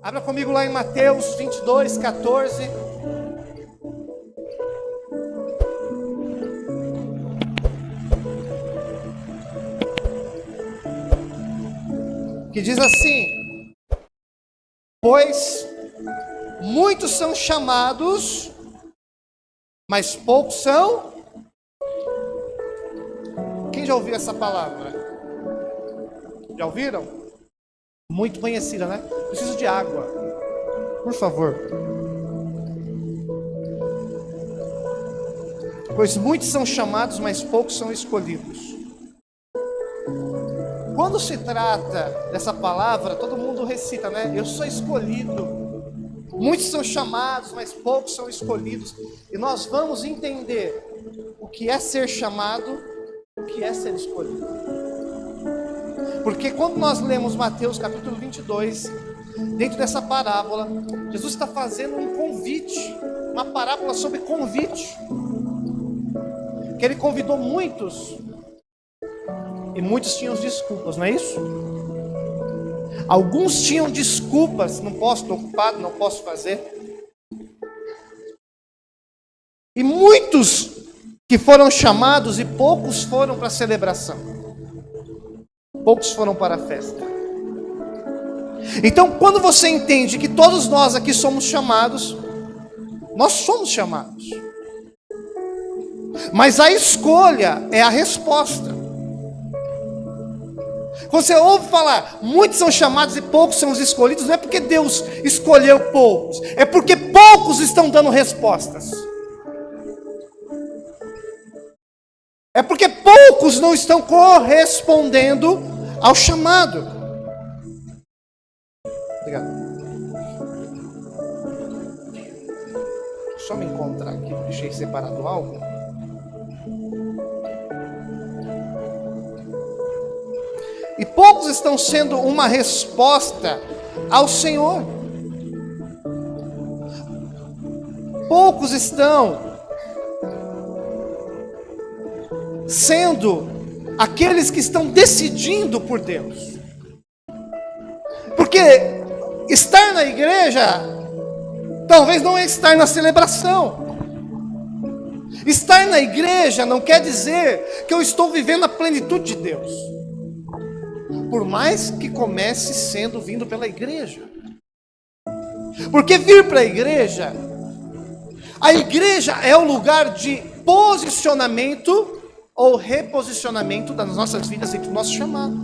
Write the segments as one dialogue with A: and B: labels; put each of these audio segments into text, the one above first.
A: Abra comigo lá em Mateus 22, 14. Que diz assim: pois muitos são chamados, mas poucos são. Quem já ouviu essa palavra? Já ouviram? Muito conhecida, né? Preciso de água, por favor. Pois muitos são chamados, mas poucos são escolhidos. Quando se trata dessa palavra, todo mundo recita, né? Eu sou escolhido. Muitos são chamados, mas poucos são escolhidos. E nós vamos entender o que é ser chamado, o que é ser escolhido. Porque quando nós lemos Mateus capítulo 22, dentro dessa parábola, Jesus está fazendo um convite, uma parábola sobre convite. Que ele convidou muitos, e muitos tinham desculpas, não é isso? Alguns tinham desculpas, não posso, estou ocupado, não posso fazer. E muitos que foram chamados e poucos foram para a celebração. Poucos foram para a festa. Então, quando você entende que todos nós aqui somos chamados, nós somos chamados. Mas a escolha é a resposta. Quando você ouve falar, muitos são chamados e poucos são os escolhidos, não é porque Deus escolheu poucos, é porque poucos estão dando respostas. É porque poucos não estão correspondendo ao chamado. Obrigado. Só me encontrar aqui, deixei separado algo. E poucos estão sendo uma resposta ao Senhor. Poucos estão sendo aqueles que estão decidindo por Deus. Porque estar na igreja talvez não é estar na celebração. Estar na igreja não quer dizer que eu estou vivendo a plenitude de Deus. Por mais que comece sendo vindo pela igreja. Porque vir para a igreja é o lugar de posicionamento ou reposicionamento das nossas vidas entre o nosso chamado.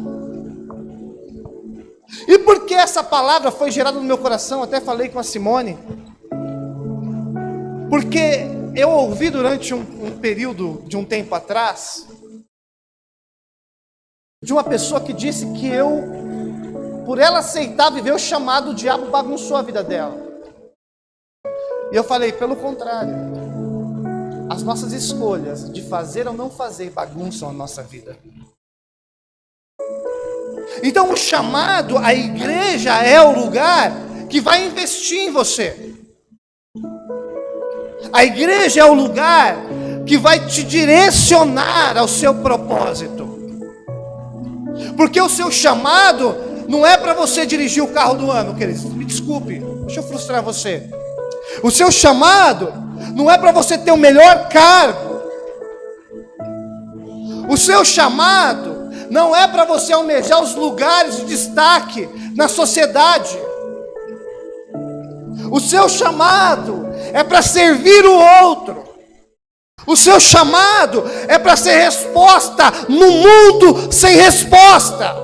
A: E por que essa palavra foi gerada no meu coração? Até falei com a Simone. Porque eu ouvi durante um período de um tempo atrás, de uma pessoa que disse que por ela aceitar viver o chamado, o diabo bagunçou a vida dela. E eu falei, pelo contrário, as nossas escolhas de fazer ou não fazer bagunçam a nossa vida. Então o chamado, a igreja é o lugar que vai investir em você. A igreja é o lugar que vai te direcionar ao seu propósito. Porque o seu chamado não é para você dirigir o carro do ano, queridos. Me desculpe, deixa eu frustrar você. O seu chamado não é para você ter o melhor cargo. O seu chamado não é para você almejar os lugares de destaque na sociedade. O seu chamado é para servir o outro. O seu chamado é para ser resposta no mundo sem resposta.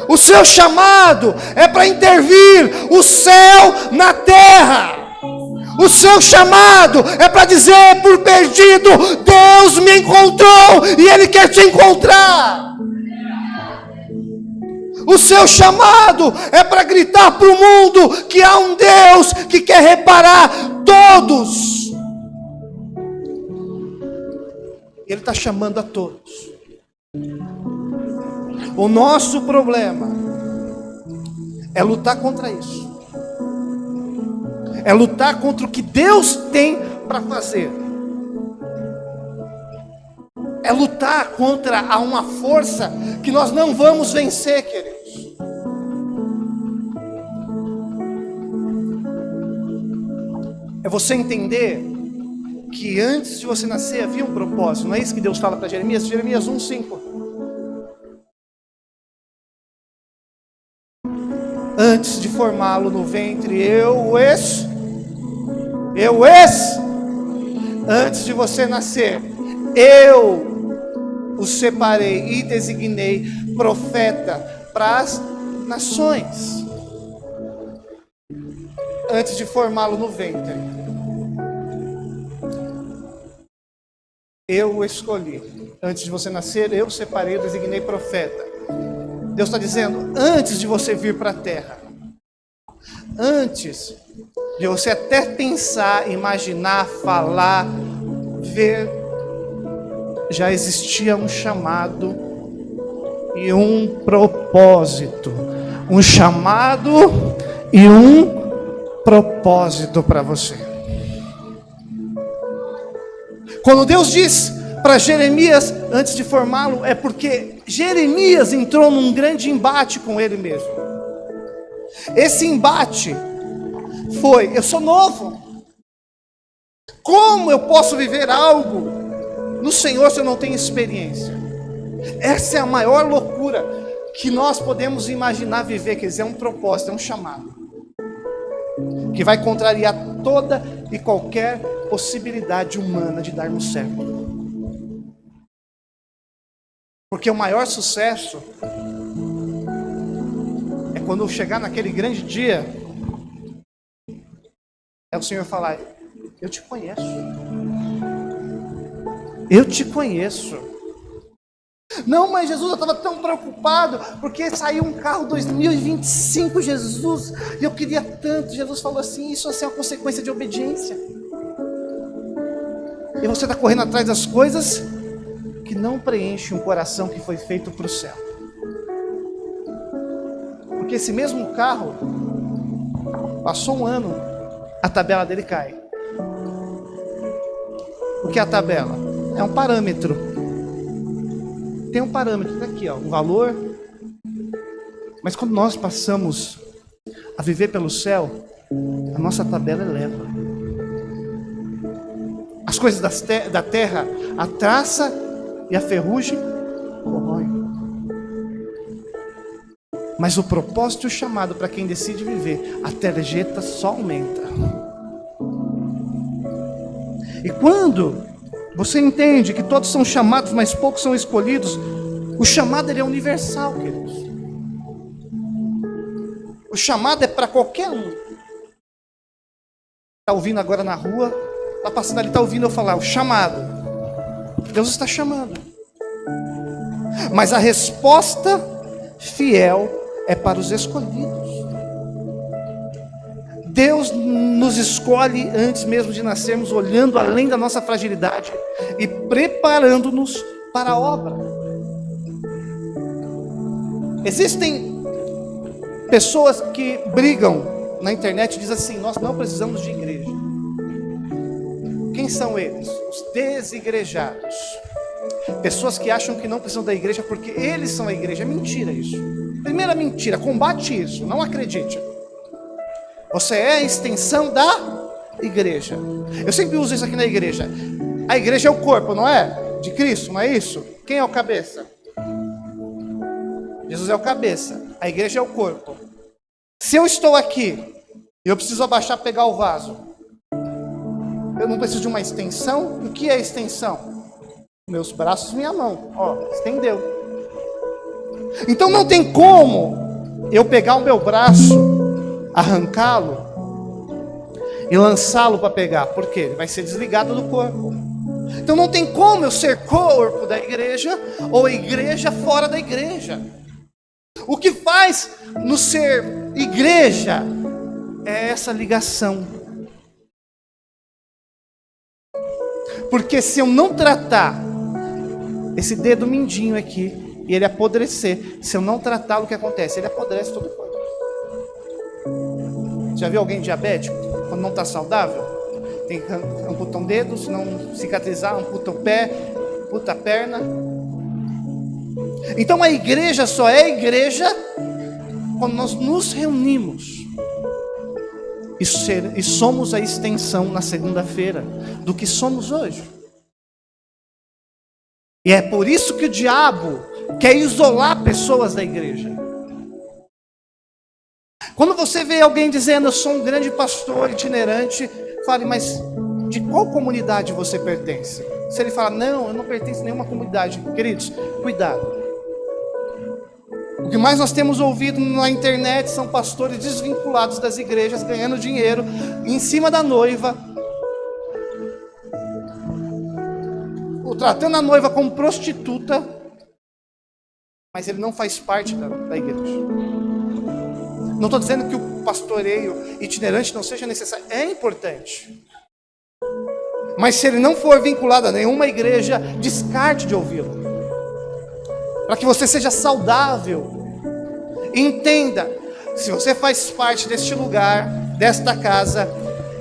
A: O seu chamado é para intervir o céu na terra. O seu chamado é para dizer por perdido, Deus me encontrou e Ele quer te encontrar. O seu chamado é para gritar para o mundo que há um Deus que quer reparar todos. Ele está chamando a todos. O nosso problema é lutar contra isso. É lutar contra o que Deus tem para fazer. É lutar contra uma força que nós não vamos vencer, queridos. é você entender que antes de você nascer havia um propósito. Não é isso que Deus fala para Jeremias? Jeremias 1:5. Antes de formá-lo no ventre, antes de você nascer, eu o separei e designei profeta para as nações. Antes de formá-lo no ventre, eu o escolhi. Antes de você nascer, eu o separei, eu designei profeta. Deus está dizendo, antes de você vir para a terra, antes de você até pensar, imaginar, falar, ver, já existia um chamado e um propósito. Um chamado e um propósito para você. Quando Deus diz para Jeremias, antes de formá-lo, é porque Jeremias entrou num grande embate com ele mesmo. Esse embate foi: eu sou novo. Como eu posso viver algo no Senhor se eu não tenho experiência? Essa é a maior loucura que nós podemos imaginar viver, quer dizer, é um propósito, é um chamado, que vai contrariar toda e qualquer possibilidade humana de darmos certo. Porque o maior sucesso é quando eu chegar naquele grande dia, é o Senhor falar: eu te conheço. Eu te conheço. Não, mas Jesus, eu estava tão preocupado, porque saiu um carro 2025, Jesus, e eu queria tanto. Jesus falou assim: isso é uma consequência de obediência. E você está correndo atrás das coisas que não preenchem um coração que foi feito para o céu. Porque esse mesmo carro, passou um ano, a tabela dele cai. O que é a tabela? É um parâmetro. Tem um parâmetro, tá aqui, ó, um valor. Mas quando nós passamos a viver pelo céu, a nossa tabela eleva. As coisas da terra, a traça e a ferrugem corroem. Mas o propósito e o chamado para quem decide viver, a tarjeta só aumenta. E quando você entende que todos são chamados, mas poucos são escolhidos, o chamado ele é universal, queridos. O chamado é para qualquer um. Está ouvindo agora na rua, está passando ali, está ouvindo eu falar, o chamado. Deus está chamando. Mas a resposta fiel é para os escolhidos. Deus nos escolhe antes mesmo de nascermos, olhando além da nossa fragilidade e preparando-nos para a obra. Existem pessoas que brigam na internet e dizem assim: nós não precisamos de igreja. Quem são eles? Os desigrejados. Pessoas que acham que não precisam da igreja porque eles são a igreja. É mentira isso. Primeira mentira, combate isso, não acredite. Você é a extensão da igreja. Eu sempre uso isso aqui na igreja. A igreja é o corpo, não é? De Cristo, não é isso? Quem é o cabeça? Jesus é o cabeça. A igreja é o corpo. Se eu estou aqui e eu preciso abaixar, pegar o vaso, eu não preciso de uma extensão? O que é extensão? Meus braços, minha mão. Ó, estendeu. Então não tem como eu pegar o meu braço, arrancá-lo e lançá-lo para pegar. Por quê? Ele vai ser desligado do corpo. Então não tem como eu ser corpo da igreja ou igreja fora da igreja. O que faz no ser igreja é essa ligação. Porque se eu não tratar esse dedo mindinho aqui e ele apodrecer, se eu não tratá-lo, o que acontece? Ele apodrece todo o corpo. Já viu alguém diabético? Quando não está saudável? Tem que amputar um dedo, se não cicatrizar, amputa o pé, amputa a perna. Então a igreja só é igreja quando nós nos reunimos. e somos a extensão na segunda-feira do que somos hoje. E é por isso que o diabo quer isolar pessoas da igreja. Quando você vê alguém dizendo, eu sou um grande pastor itinerante, fale, mas de qual comunidade você pertence? Se ele falar, não, eu não pertenço a nenhuma comunidade. Queridos, cuidado. O que mais nós temos ouvido na internet são pastores desvinculados das igrejas, ganhando dinheiro em cima da noiva, tratando a noiva como prostituta, mas ele não faz parte da igreja. Não estou dizendo que o pastoreio itinerante não seja necessário, é importante. Mas se ele não for vinculado a nenhuma igreja, descarte de ouvi-lo. Para que você seja saudável. Entenda, se você faz parte deste lugar, desta casa,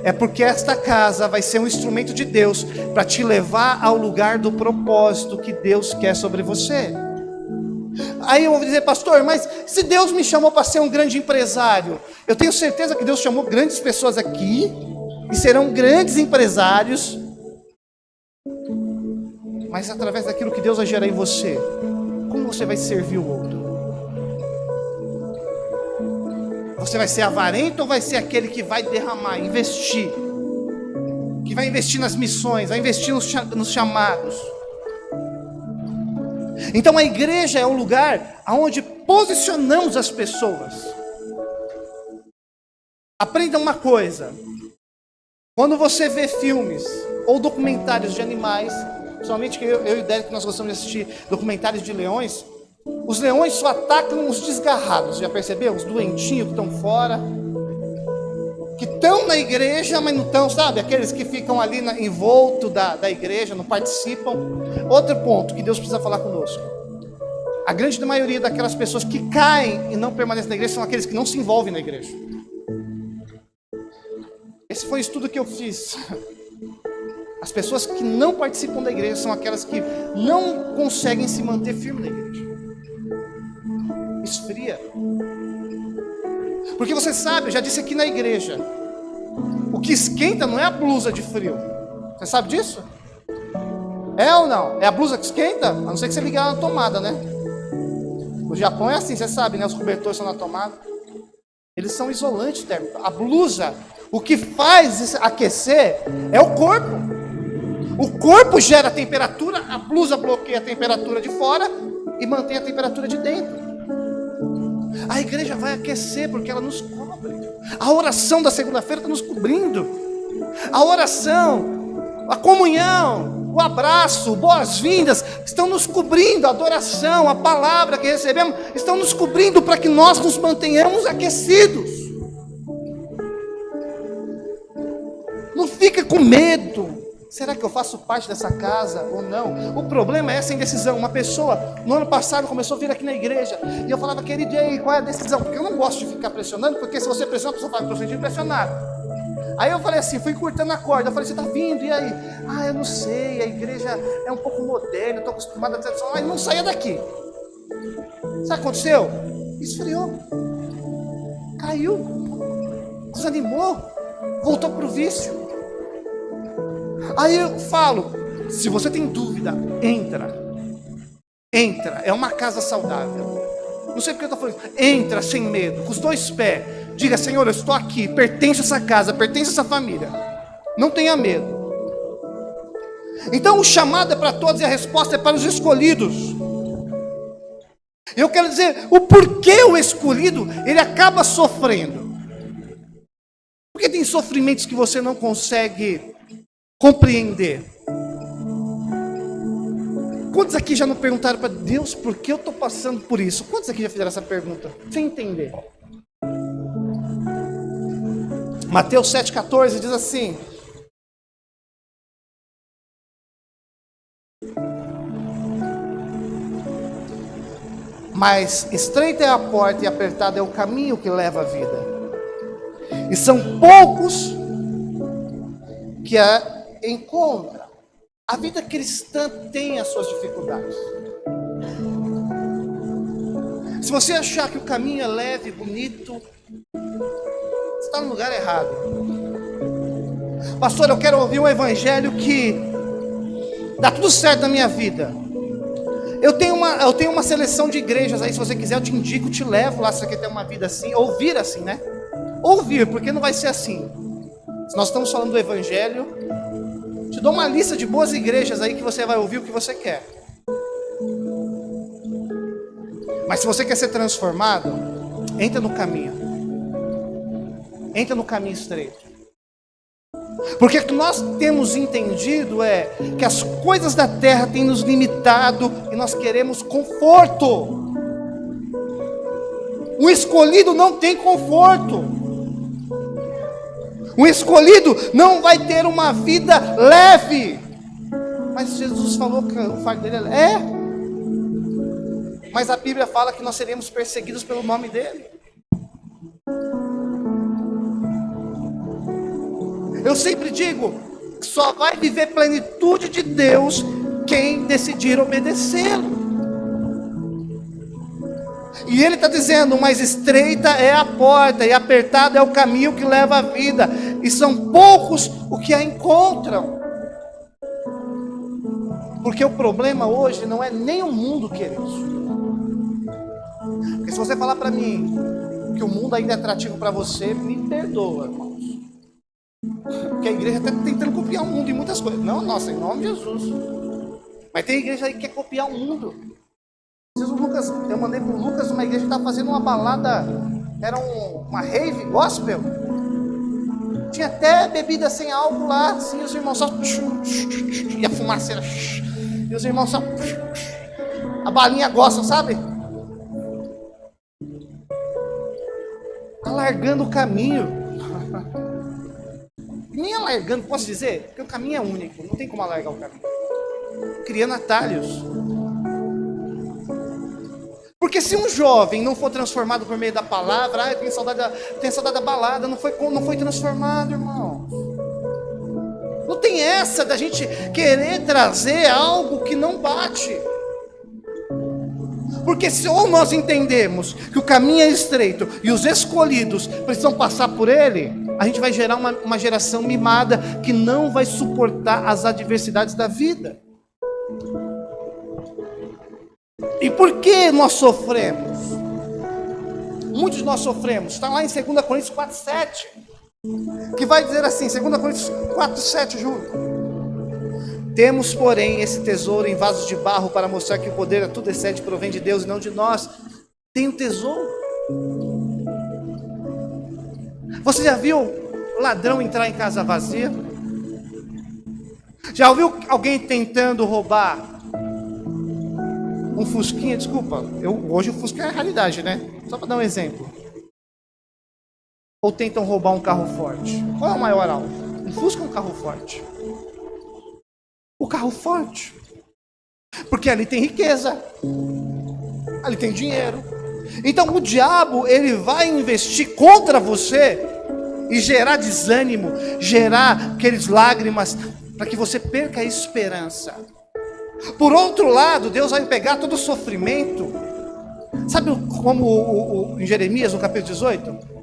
A: é porque esta casa vai ser um instrumento de Deus para te levar ao lugar do propósito que Deus quer sobre você. Aí eu vou dizer, pastor, mas se Deus me chamou para ser um grande empresário, eu tenho certeza que Deus chamou grandes pessoas aqui e serão grandes empresários, mas através daquilo que Deus vai gerar em você, como você vai servir o outro? Você vai ser avarento ou vai ser aquele que vai derramar, investir? Que vai investir nas missões, vai investir nos chamados. Então a igreja é o lugar onde posicionamos as pessoas. Aprenda uma coisa. Quando você vê filmes ou documentários de animais, principalmente que eu e o Derek nós gostamos de assistir documentários de leões, os leões só atacam os desgarrados, já percebeu? Os doentinhos que estão fora, que estão na igreja, mas não estão, sabe? Aqueles que ficam ali envolto da igreja, não participam. Outro ponto que Deus precisa falar conosco. A grande maioria daquelas pessoas que caem e não permanecem na igreja são aqueles que não se envolvem na igreja. Esse foi o estudo que eu fiz. As pessoas que não participam da igreja são aquelas que não conseguem se manter firme na igreja. Esfria. Porque você sabe, eu já disse aqui na igreja, o que esquenta não é a blusa de frio. Você sabe disso? É ou não? É a blusa que esquenta? A não ser que você ligar na tomada, né? No Japão é assim, você sabe, né? Os cobertores são na tomada. Eles são isolantes térmicos. A blusa, o que faz aquecer é o corpo. O corpo gera temperatura, a blusa bloqueia a temperatura de fora e mantém a temperatura de dentro. A igreja vai aquecer porque ela nos cobre. A oração da segunda-feira está nos cobrindo. A oração, a comunhão, o abraço, boas-vindas estão nos cobrindo. A adoração, a palavra que recebemos estão nos cobrindo para que nós nos mantenhamos aquecidos. Não fica com medo. Será que eu faço parte dessa casa ou não? O problema é essa indecisão. Uma pessoa, no ano passado, começou a vir aqui na igreja. E eu falava, querido, e aí, qual é a decisão? Porque eu não gosto de ficar pressionando, porque se você pressiona, a pessoa fala, estou sentindo pressionado. Aí eu falei assim, fui cortando a corda. Eu falei, você está vindo, e aí? Ah, eu não sei, a igreja é um pouco moderna, eu estou acostumado a tradição. Mas não saia daqui. Sabe o que aconteceu? Esfriou. Caiu. Desanimou. Voltou para o vício. Aí eu falo, se você tem dúvida, entra, é uma casa saudável, não sei porque eu estou falando, entra sem medo, com os dois pés, diga, Senhor, eu estou aqui, pertenço a essa casa, pertenço a essa família, não tenha medo. Então o chamado é para todos e a resposta é para os escolhidos. Eu quero dizer, o porquê o escolhido, ele acaba sofrendo, porque tem sofrimentos que você não consegue compreender. Quantos aqui já não perguntaram para Deus por que eu estou passando por isso? Quantos aqui já fizeram essa pergunta? Sem entender. Mateus 7,14 diz assim: mas estreita é a porta e apertado é o caminho que leva à vida, e são poucos que a encontra. A vida cristã tem as suas dificuldades. Se você achar que o caminho é leve, bonito, você está no lugar errado. Pastor, eu quero ouvir um evangelho que dá tudo certo na minha vida. Eu tenho uma seleção de igrejas aí, se você quiser eu te indico, te levo lá, se você quer ter uma vida assim, ouvir assim, né? Ouvir, porque não vai ser assim. Se nós estamos falando do evangelho, te dou uma lista de boas igrejas aí que você vai ouvir o que você quer. Mas se você quer ser transformado, entra no caminho. Entra no caminho estreito. Porque o que nós temos entendido é que as coisas da terra têm nos limitado e nós queremos conforto. O escolhido não tem conforto. O escolhido não vai ter uma vida leve. Mas Jesus falou que o fardo dele é. Mas a Bíblia fala que nós seremos perseguidos pelo nome dele. Eu sempre digo, só vai viver plenitude de Deus quem decidir obedecê-lo. E ele está dizendo, mas estreita é a porta, e apertado é o caminho que leva à vida, e são poucos o que a encontram. Porque o problema hoje não é nem o mundo, queridos. Porque se você falar para mim que o mundo ainda é atrativo para você, me perdoa, irmãos. Porque a igreja está tentando copiar o mundo em muitas coisas. Não, nossa, em nome de Jesus. Mas tem igreja aí que quer copiar o mundo. Eu mandei para o Lucas uma igreja que estava fazendo uma balada, era uma rave gospel. Tinha até bebida sem álcool lá, assim, os irmãos só... E a fumaceira... E os irmãos só... A balinha gosta, sabe? Está largando o caminho. Nem alargando, posso dizer? Porque o caminho é único, não tem como alargar o caminho. Criando atalhos. Porque se um jovem não for transformado por meio da palavra, eu tenho saudade da balada, não foi transformado, irmão. Não tem essa da gente querer trazer algo que não bate. Porque se ou nós entendemos que o caminho é estreito e os escolhidos precisam passar por ele, a gente vai gerar uma geração mimada que não vai suportar as adversidades da vida. E por que nós sofremos? Muitos de nós sofremos. Está lá em 2 Coríntios 4,7, que vai dizer assim, 2 Coríntios 4,7, Júlio. Temos, porém, esse tesouro em vasos de barro para mostrar que o poder a tudo excede provém de Deus e não de nós. Tem um tesouro. Você já viu ladrão entrar em casa vazia? Já ouviu alguém tentando roubar um fusquinha? Desculpa, hoje o fusca é a realidade, né? Só para dar um exemplo. Ou tentam roubar um carro forte? Qual é o maior alvo? Um fusca ou um carro forte? O carro forte. Porque ali tem riqueza. Ali tem dinheiro. Então o diabo, ele vai investir contra você e gerar desânimo, gerar aqueles lágrimas, para que você perca a esperança. Por outro lado, Deus vai pegar todo o sofrimento. Sabe como em Jeremias, no capítulo 18?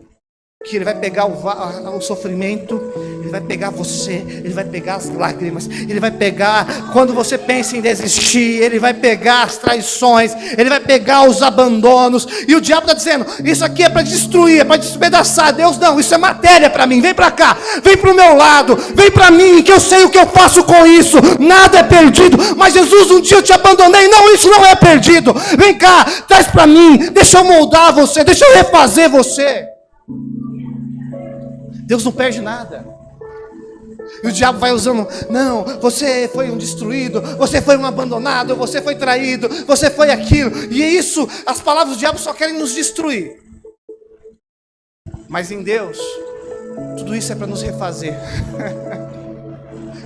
A: Que ele vai pegar o sofrimento, ele vai pegar você, ele vai pegar as lágrimas, ele vai pegar quando você pensa em desistir, ele vai pegar as traições, ele vai pegar os abandonos. E o diabo está dizendo, isso aqui é para destruir, é para despedaçar. Deus não, isso é matéria para mim, vem para cá, vem para o meu lado, vem para mim, que eu sei o que eu faço com isso. Nada é perdido. Mas Jesus, um dia eu te abandonei. Não, isso não é perdido. Vem cá, traz para mim, deixa eu moldar você, deixa eu refazer você. Deus não perde nada. E o diabo vai usando, não, você foi um destruído, você foi um abandonado, você foi traído, você foi aquilo. E é isso, as palavras do diabo só querem nos destruir. Mas em Deus, tudo isso é para nos refazer.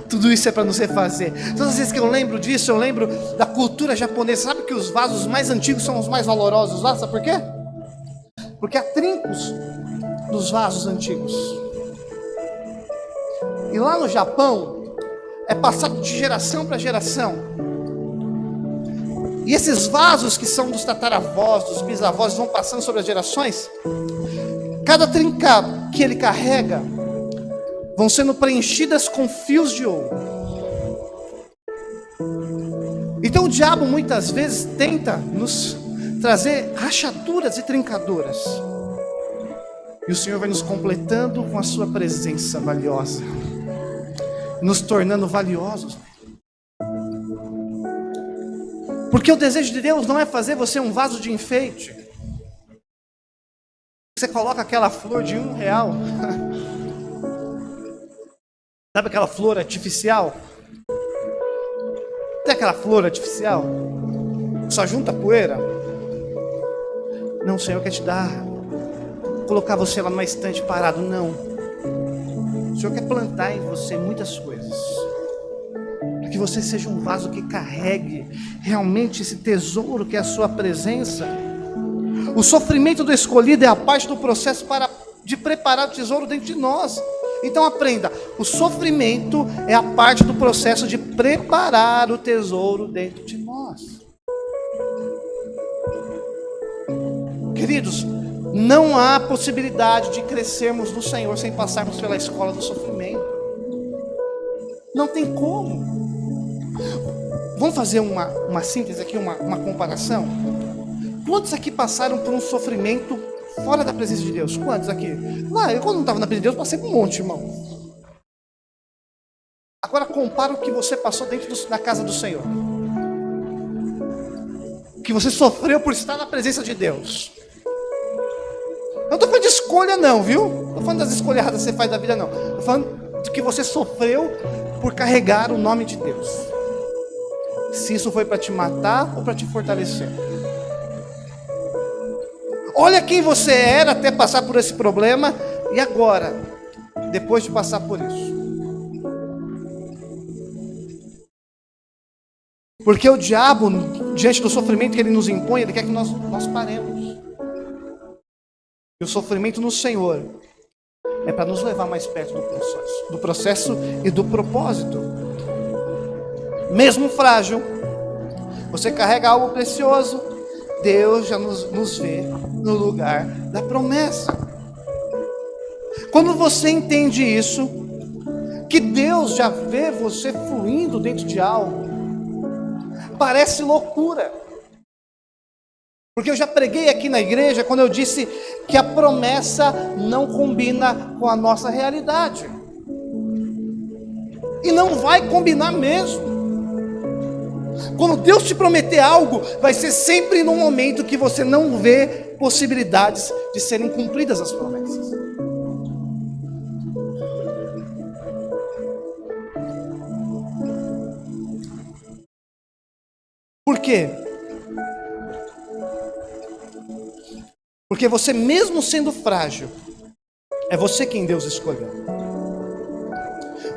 A: Tudo isso é para nos refazer. Todas as vezes que eu lembro disso, eu lembro da cultura japonesa. Sabe que os vasos mais antigos são os mais valorosos lá? Sabe por quê? Porque há trincos nos vasos antigos. E lá no Japão, é passado de geração para geração. E esses vasos que são dos tataravós, dos bisavós, vão passando sobre as gerações. cada trinca que ele carrega vão sendo preenchidas com fios de ouro. Então o diabo muitas vezes tenta nos trazer rachaduras e trincaduras. E o Senhor vai nos completando com a sua presença valiosa, nos tornando valiosos. Porque o desejo de Deus não é fazer você um vaso de enfeite. Você coloca aquela flor de R$1. Sabe aquela flor artificial? Tem aquela flor artificial? Só junta poeira? Não, o Senhor quer te dar, colocar você lá numa estante parado. Não. O Senhor quer plantar em você muitas coisas, para que você seja um vaso que carregue realmente esse tesouro que é a sua presença. O sofrimento do escolhido é a parte do processo de preparar o tesouro dentro de nós. Então aprenda, o sofrimento é a parte do processo de preparar o tesouro dentro de nós. Queridos, não há possibilidade de crescermos no Senhor sem passarmos pela escola do sofrimento. Não tem como. Vamos fazer uma síntese aqui, uma comparação? Quantos aqui passaram por um sofrimento fora da presença de Deus? Quantos aqui? Eu quando não estava na presença de Deus, passei por um monte, irmão. Agora compara o que você passou dentro da casa do Senhor. O que você sofreu por estar na presença de Deus. Eu não estou falando de escolha não, viu? Não estou falando das escolhas erradas que você faz da vida não. Estou falando do que você sofreu por carregar o nome de Deus. Se isso foi para te matar ou para te fortalecer. Olha quem você era até passar por esse problema. E agora, depois de passar por isso. Porque o diabo, diante do sofrimento que ele nos impõe, ele quer que nós paremos. E o sofrimento no Senhor é para nos levar mais perto do processo e do propósito. Mesmo frágil, você carrega algo precioso, Deus já nos vê no lugar da promessa. Quando você entende isso, que Deus já vê você fluindo dentro de algo, parece loucura. Porque eu já preguei aqui na igreja quando eu disse que a promessa não combina com a nossa realidade. E não vai combinar mesmo. Quando Deus te prometer algo, vai ser sempre num momento que você não vê possibilidades de serem cumpridas as promessas. Por quê? Porque você, mesmo sendo frágil, é você quem Deus escolheu.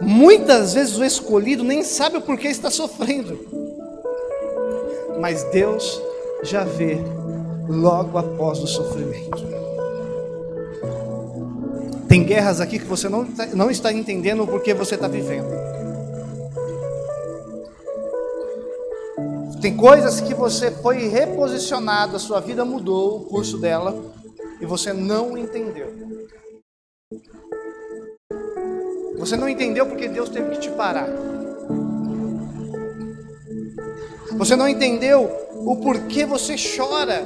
A: Muitas vezes o escolhido nem sabe o porquê está sofrendo, mas Deus já vê logo após o sofrimento. Tem guerras aqui que você não está entendendo o porquê você está vivendo. Tem coisas que você foi reposicionado, a sua vida mudou o curso dela e você não entendeu. Você não entendeu porque Deus teve que te parar. Você não entendeu o porquê você chora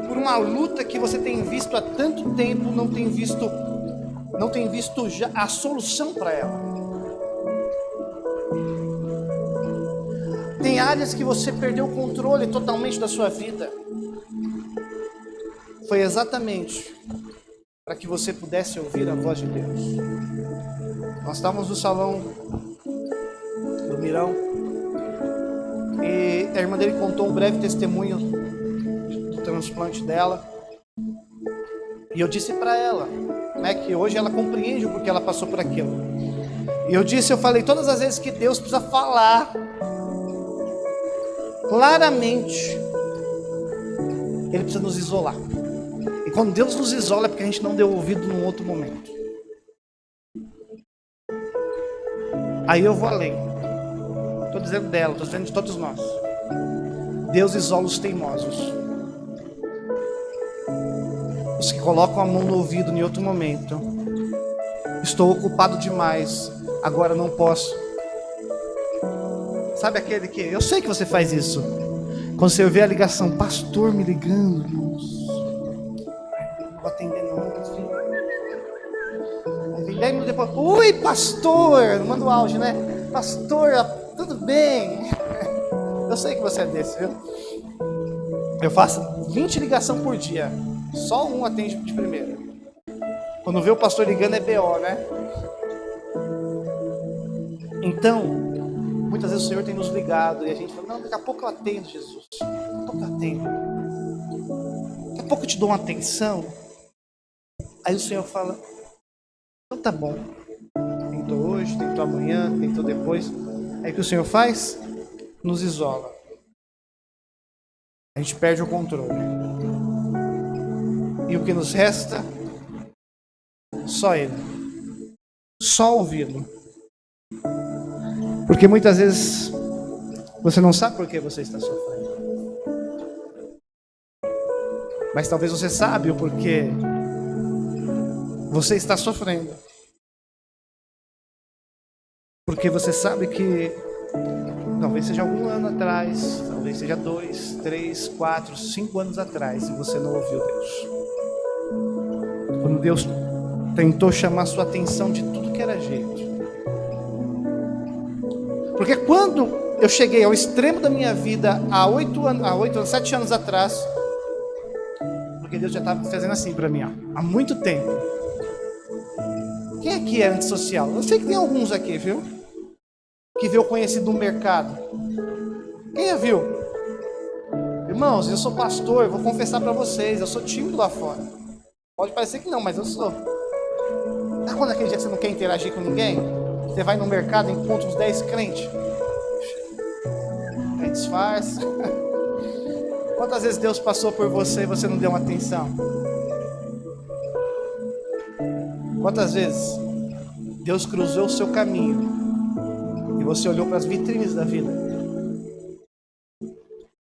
A: por uma luta que você tem visto há tanto tempo, não tem visto já a solução para ela. Tem áreas que você perdeu o controle totalmente da sua vida. Foi exatamente para que você pudesse ouvir a voz de Deus. Nós estávamos no salão do Mirão e a irmã dele contou um breve testemunho do transplante dela. E eu disse para ela, que hoje ela compreende o porquê ela passou por aquilo. E eu falei todas as vezes que Deus precisa falar claramente, Ele precisa nos isolar. E quando Deus nos isola é porque a gente não deu ouvido num outro momento. Aí eu vou além. Estou dizendo dela, estou dizendo de todos nós. Deus isola os teimosos. Os que colocam a mão no ouvido em outro momento. Estou ocupado demais, agora não posso. Sabe aquele que... Eu sei que você faz isso. Quando você vê a ligação, pastor me ligando, irmãos. Não vou atender não. Aí vem 10 minutos depois. Oi, pastor. Manda o áudio, né? Pastor, tudo bem? Eu sei que você é desse, viu? Eu faço 20 ligações por dia. Só um atende de primeira. Quando vê o pastor ligando é BO, né? Então, muitas vezes o Senhor tem nos ligado e a gente fala, não, daqui a pouco eu atendo, Jesus. Daqui a pouco eu atendo. Daqui a pouco eu te dou uma atenção. Aí o Senhor fala, então tá bom. Tentou hoje, tentou amanhã, tentou depois. Aí o que o Senhor faz? Nos isola. A gente perde o controle. E o que nos resta? Só Ele. Só ouvi-lo. Porque muitas vezes você não sabe por que você está sofrendo. Mas talvez você sabe o porquê você está sofrendo. Porque você sabe que talvez seja algum ano atrás, talvez seja 2, 3, 4, 5 anos atrás, e você não ouviu Deus. Quando Deus tentou chamar sua atenção de tudo que era jeito. Porque quando eu cheguei ao extremo da minha vida há 7 anos atrás, porque Deus já estava fazendo assim para mim, há muito tempo. Quem aqui é antissocial? Eu sei que tem alguns aqui, viu? Que viu conhecido no mercado. Quem já viu? Irmãos, eu sou pastor, eu vou confessar para vocês, eu sou tímido lá fora. Pode parecer que não, mas eu sou. Sabe quando aquele dia que você não quer interagir com ninguém? Você vai no mercado e encontra uns 10 crentes. Aí disfarça. Quantas vezes Deus passou por você e você não deu uma atenção? Quantas vezes Deus cruzou o seu caminho e você olhou para as vitrines da vida?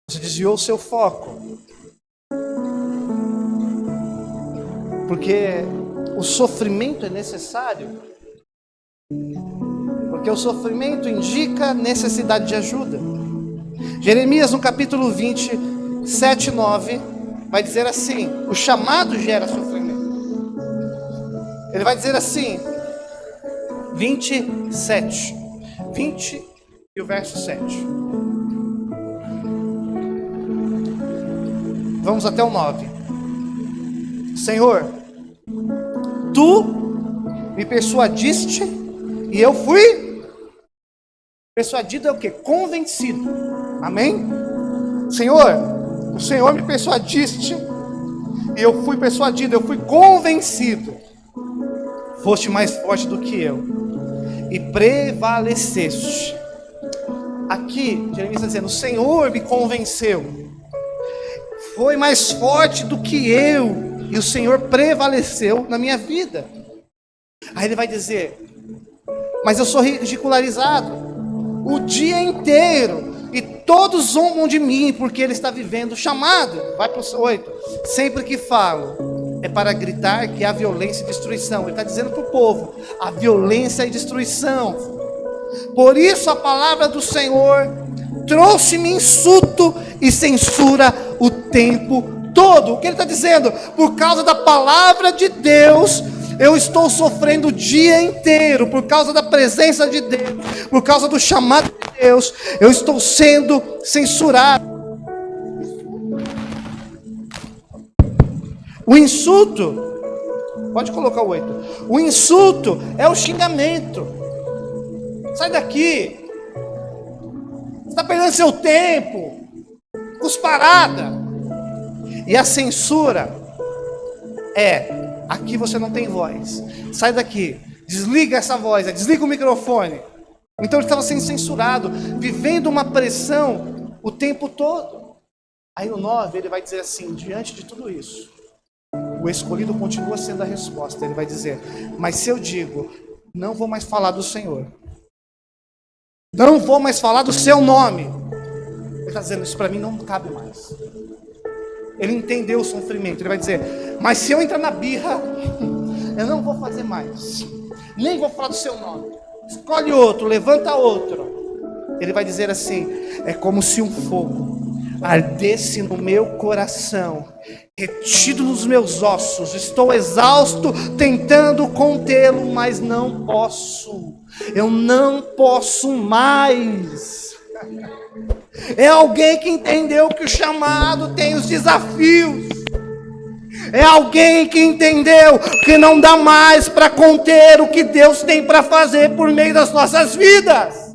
A: Você desviou o seu foco. Porque o sofrimento é necessário. Porque o sofrimento indica necessidade de ajuda. Jeremias no capítulo 20, 7 e 9 vai dizer assim: o chamado gera sofrimento. Ele vai dizer assim, 27, 20 e o verso 7. Vamos até o 9. Senhor, Tu me persuadiste e eu fui persuadido. É o que? Convencido. Amém? Senhor, o Senhor me persuadiste e eu fui persuadido, eu fui convencido. Foste mais forte do que eu e prevaleceste. Aqui, Jeremias está dizendo, o Senhor me convenceu, foi mais forte do que eu, e o Senhor prevaleceu na minha vida. Aí ele vai dizer, mas eu sou ridicularizado o dia inteiro, e todos zombam de mim, porque ele está vivendo o chamado. Vai para o 8. Sempre que falo, é para gritar que há violência e destruição. Ele está dizendo para o povo, a violência e destruição. Por isso a palavra do Senhor trouxe-me insulto e censura o tempo todo. O que ele está dizendo? Por causa da palavra de Deus, eu estou sofrendo o dia inteiro. Por causa da presença de Deus, por causa do chamado de Deus, eu estou sendo censurado. O insulto, pode colocar o 8. O insulto é o xingamento. Sai daqui, você está perdendo seu tempo, cusparada. E a censura é, aqui você não tem voz, sai daqui, desliga essa voz, desliga o microfone. Então ele estava sendo censurado, vivendo uma pressão o tempo todo. Aí no 9 ele vai dizer assim, diante de tudo isso, o escolhido continua sendo a resposta. Ele vai dizer, mas se eu digo, não vou mais falar do Senhor, não vou mais falar do seu nome, ele está dizendo, isso para mim não cabe mais. ele entendeu o sofrimento. Ele vai dizer: mas se eu entrar na birra, eu não vou fazer mais, nem vou falar do seu nome. Escolhe outro, levanta outro. Ele vai dizer assim: é como se um fogo ardesse no meu coração, retido nos meus ossos. Estou exausto, tentando contê-lo, mas não posso. Eu não posso mais. É alguém que entendeu que o chamado tem os desafios. É alguém que entendeu que não dá mais para conter o que Deus tem para fazer por meio das nossas vidas.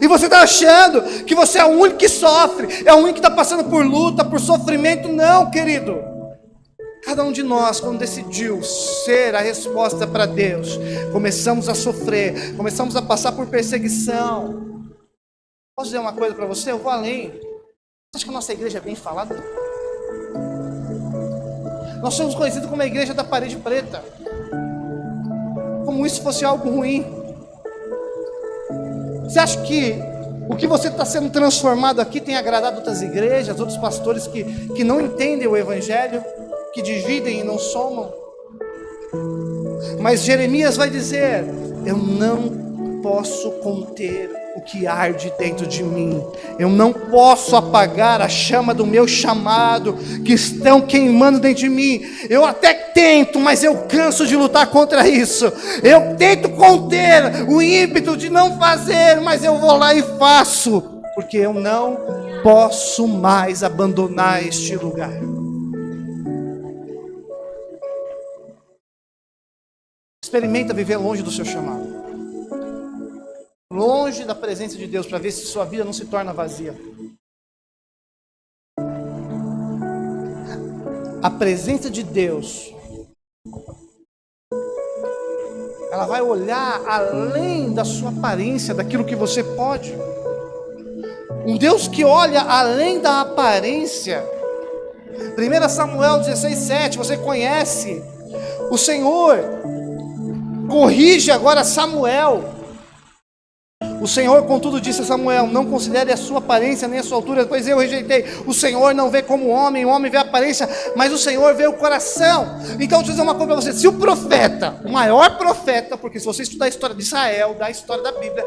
A: E você está achando que você é o único que sofre, é o único que está passando por luta, por sofrimento. Não, querido. Cada um de nós, quando decidiu ser a resposta para Deus, começamos a sofrer, começamos a passar por perseguição. Posso dizer uma coisa para você? Eu vou além. Você acha que a nossa igreja é bem falada? Nós somos conhecidos como a igreja da parede preta. Como isso fosse algo ruim. Você acha que o que você está sendo transformado aqui tem agradado outras igrejas, outros pastores que não entendem o evangelho, que dividem e não somam? Mas Jeremias vai dizer: eu não posso conter o que arde dentro de mim. Eu não posso apagar a chama do meu chamado que estão queimando dentro de mim. Eu até tento, mas eu canso de lutar contra isso. Eu tento conter o ímpeto de não fazer, mas eu vou lá e faço, porque eu não posso mais abandonar este lugar. Experimenta viver longe do seu chamado, longe da presença de Deus, para ver se sua vida não se torna vazia. A presença de Deus, ela vai olhar além da sua aparência, daquilo que você pode. Um Deus que olha além da aparência. 1 Samuel 16:7, você conhece. O Senhor corrige agora Samuel. O Senhor, contudo, disse a Samuel: não considere a sua aparência nem a sua altura, pois eu rejeitei. O Senhor não vê como o homem vê a aparência, mas o Senhor vê o coração. Então, deixa eu dizer uma coisa para você: se o profeta, o maior profeta, porque se você estudar a história de Israel, da história da Bíblia,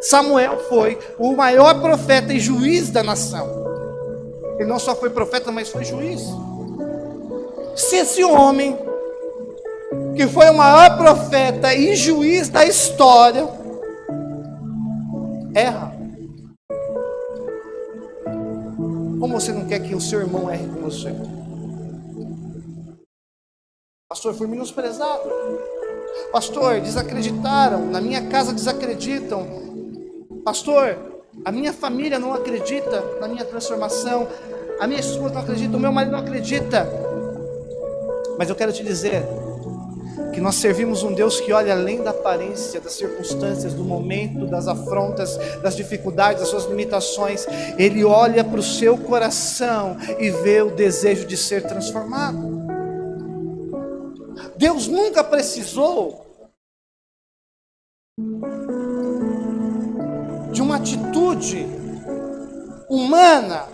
A: Samuel foi o maior profeta e juiz da nação. Ele não só foi profeta, mas foi juiz. Se esse homem, que foi o maior profeta e juiz da história, erra, como você não quer que o seu irmão erre com você? Pastor, fui menosprezado. Pastor, desacreditaram. Na minha casa desacreditam. Pastor, a minha família não acredita na minha transformação. A minha esposa não acredita, o meu marido não acredita. Mas eu quero te dizer que nós servimos um Deus que olha além da aparência, das circunstâncias, do momento, das afrontas, das dificuldades, das suas limitações. Ele olha para o seu coração e vê o desejo de ser transformado. Deus nunca precisou de uma atitude humana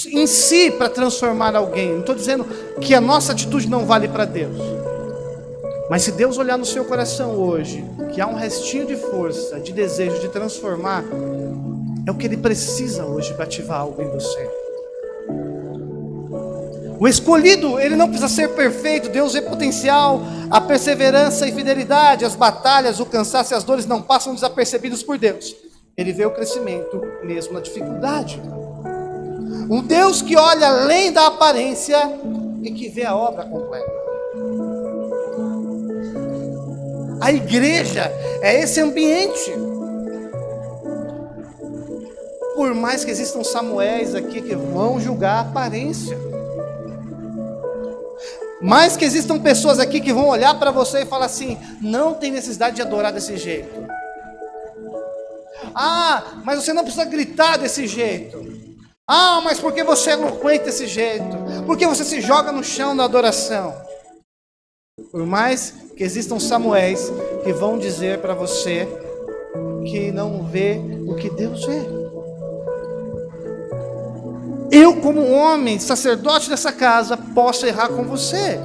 A: em si para transformar alguém. Não estou dizendo que a nossa atitude não vale para Deus, mas se Deus olhar no seu coração hoje que há um restinho de força, de desejo de transformar, é o que Ele precisa hoje para ativar algo em você. O escolhido, ele não precisa ser perfeito. Deus vê potencial, a perseverança e fidelidade, as batalhas, o cansaço e as dores não passam desapercebidos por Deus. Ele vê o crescimento mesmo na dificuldade. Um Deus que olha além da aparência e que vê a obra completa. A igreja é esse ambiente. Por mais que existam Samuéis aqui que vão julgar a aparência, mais que existam pessoas aqui que vão olhar para você e falar assim: não tem necessidade de adorar desse jeito. Ah, mas você não precisa gritar desse jeito. Ah, mas por que você é eloquente desse jeito? Por que você se joga no chão da adoração? Por mais que existam Samuéis que vão dizer para você que não vê o que Deus vê. eu, como homem, sacerdote dessa casa, posso errar com você.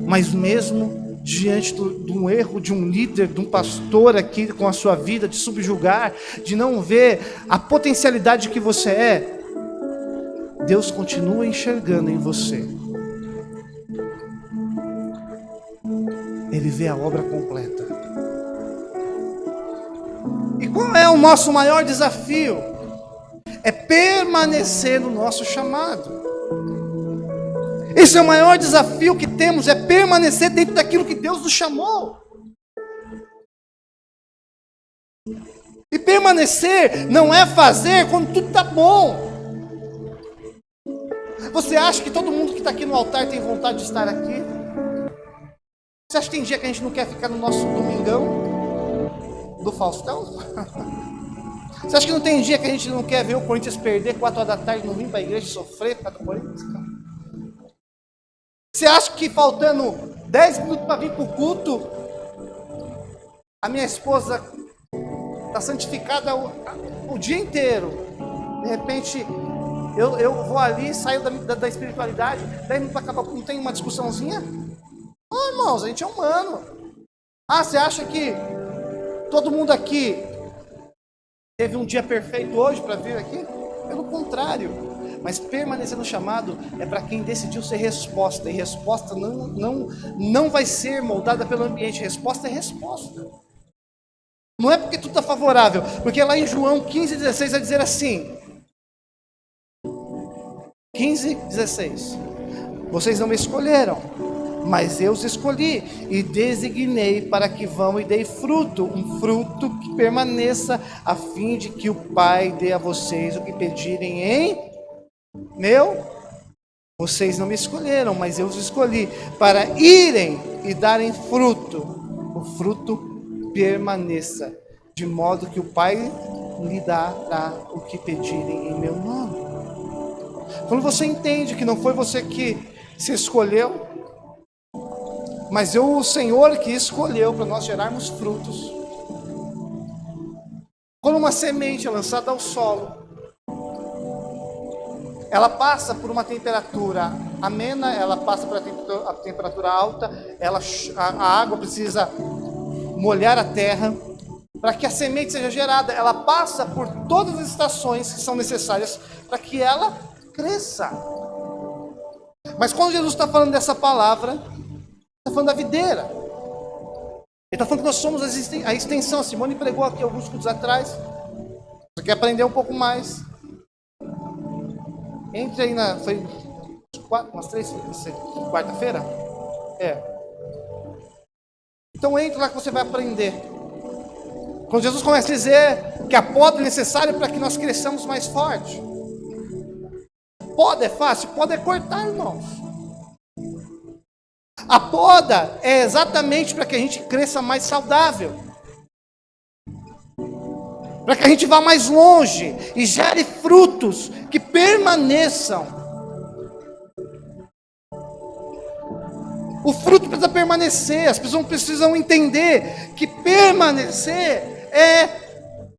A: Mas mesmo diante de um erro de um líder, de um pastor aqui com a sua vida, de subjugar, de não ver a potencialidade que você é, Deus continua enxergando em você. Ele vê a obra completa. E qual é o nosso maior desafio? É permanecer no nosso chamado. Esse é o maior desafio que temos, é permanecer dentro daquilo que Deus nos chamou. E permanecer não é fazer quando tudo está bom. Você acha que todo mundo que está aqui no altar tem vontade de estar aqui? Você acha que tem dia que a gente não quer ficar no nosso domingão do Faustão? Você acha que não tem dia que a gente não quer ver o Corinthians perder 4 horas da tarde, não vir para a igreja sofrer por causa do Corinthians? Você acha que faltando 10 minutos para vir para o culto, a minha esposa está santificada o dia inteiro? De repente, eu vou ali, saio da espiritualidade, 10 minutos para acabar, não tem uma discussãozinha? Não, irmãos, a gente é humano. Ah, você acha que todo mundo aqui teve um dia perfeito hoje para vir aqui? Pelo contrário. Mas permanecer no chamado é para quem decidiu ser resposta. E resposta não vai ser moldada pelo ambiente. Resposta é resposta. Não é porque tudo está favorável. Porque lá em João 15,16 vai dizer assim. 15,16. Vocês não me escolheram, mas eu os escolhi e designei para que vão e deem fruto, um fruto que permaneça, a fim de que o Pai dê a vocês o que pedirem em vocês não me escolheram, mas eu os escolhi para irem e darem fruto, o fruto permaneça, de modo que o Pai lhe dará o que pedirem em meu nome. Quando você entende que não foi você que se escolheu, mas o Senhor que escolheu para nós gerarmos frutos. Quando uma semente é lançada ao solo, ela passa por uma temperatura amena, ela passa por a temperatura alta, a água precisa molhar a terra, para que a semente seja gerada. Ela passa por todas as estações que são necessárias para que ela cresça. Mas quando Jesus está falando dessa palavra, está falando da videira. Ele está falando que nós somos a extensão. A Simone pregou aqui alguns cultos atrás. Você quer aprender um pouco mais? Entre aí foi umas 3, quarta-feira? Então entre lá que você vai aprender. Quando Jesus começa a dizer que a poda é necessária para que nós cresçamos mais forte. Poda é fácil? Poda é cortar, irmãos. A poda é exatamente para que a gente cresça mais saudável. Para que a gente vá mais longe e gere frutos que permaneçam. O fruto precisa permanecer. As pessoas precisam entender que permanecer é,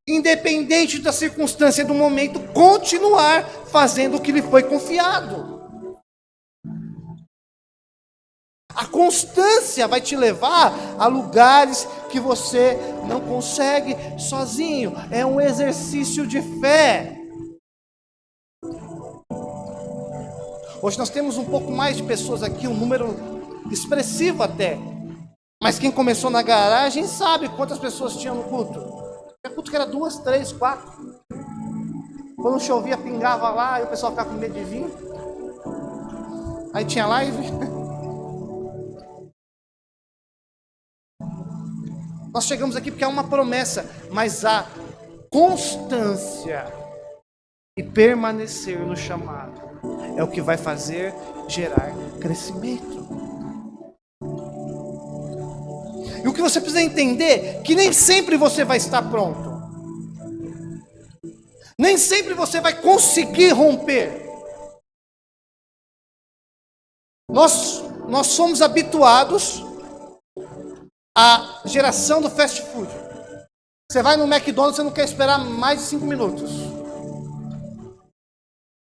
A: independente da circunstância do momento, continuar fazendo o que lhe foi confiado. A constância vai te levar a lugares que você não consegue sozinho. É um exercício de fé. Hoje nós temos um pouco mais de pessoas aqui, um número expressivo até. Mas quem começou na garagem sabe quantas pessoas tinham no culto. O culto que era 2, 3, 4. Quando chovia, pingava lá e o pessoal ficava com medo de vir. Aí tinha live. Nós chegamos aqui porque é uma promessa, mas a constância e permanecer no chamado é o que vai fazer gerar crescimento. E o que você precisa entender, que nem sempre você vai estar pronto. Nem sempre você vai conseguir romper. Nós somos habituados à geração do fast food. Você vai no McDonald's, você não quer esperar mais de 5 minutos.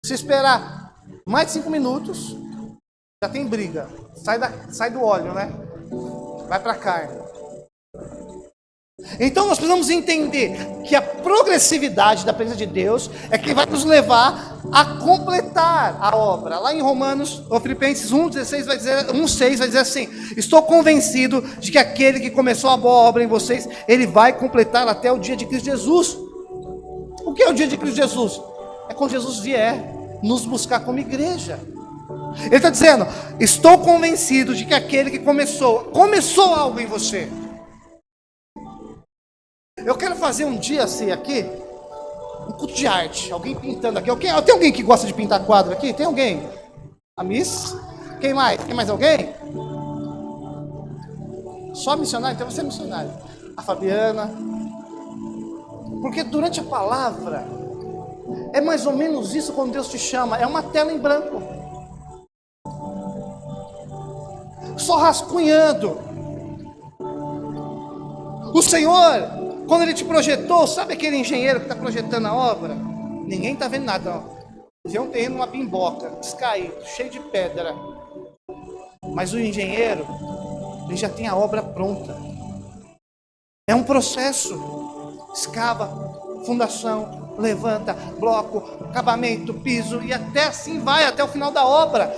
A: Se esperar mais de 5 minutos, já tem briga. Sai do óleo, né? Vai para a carne. Então nós precisamos entender que a progressividade da presença de Deus é que vai nos levar a completar a obra. Lá em Romanos, ou Filipenses 1:6 vai dizer, 1:6 vai dizer assim: estou convencido de que aquele que começou a boa obra em vocês, ele vai completar até o dia de Cristo Jesus. O que é o dia de Cristo Jesus? É quando Jesus vier nos buscar como igreja. Ele está dizendo: estou convencido de que aquele que começou algo em você. Eu quero fazer um dia assim aqui, um culto de arte, alguém pintando aqui. Tem alguém que gosta de pintar quadro aqui? Tem alguém? A Miss? Quem mais? Tem mais alguém? Só missionário? Então você é missionário. A Fabiana. Porque durante a palavra, é mais ou menos isso quando Deus te chama. É uma tela em branco. Só rascunhando. O Senhor, quando Ele te projetou, sabe aquele engenheiro que está projetando a obra? Ninguém está vendo nada, ó. Vê um terreno, uma bimboca, descaído, cheio de pedra. Mas o engenheiro, ele já tem a obra pronta. É um processo. Escava, fundação, levanta, bloco, acabamento, piso, e até assim vai, até o final da obra.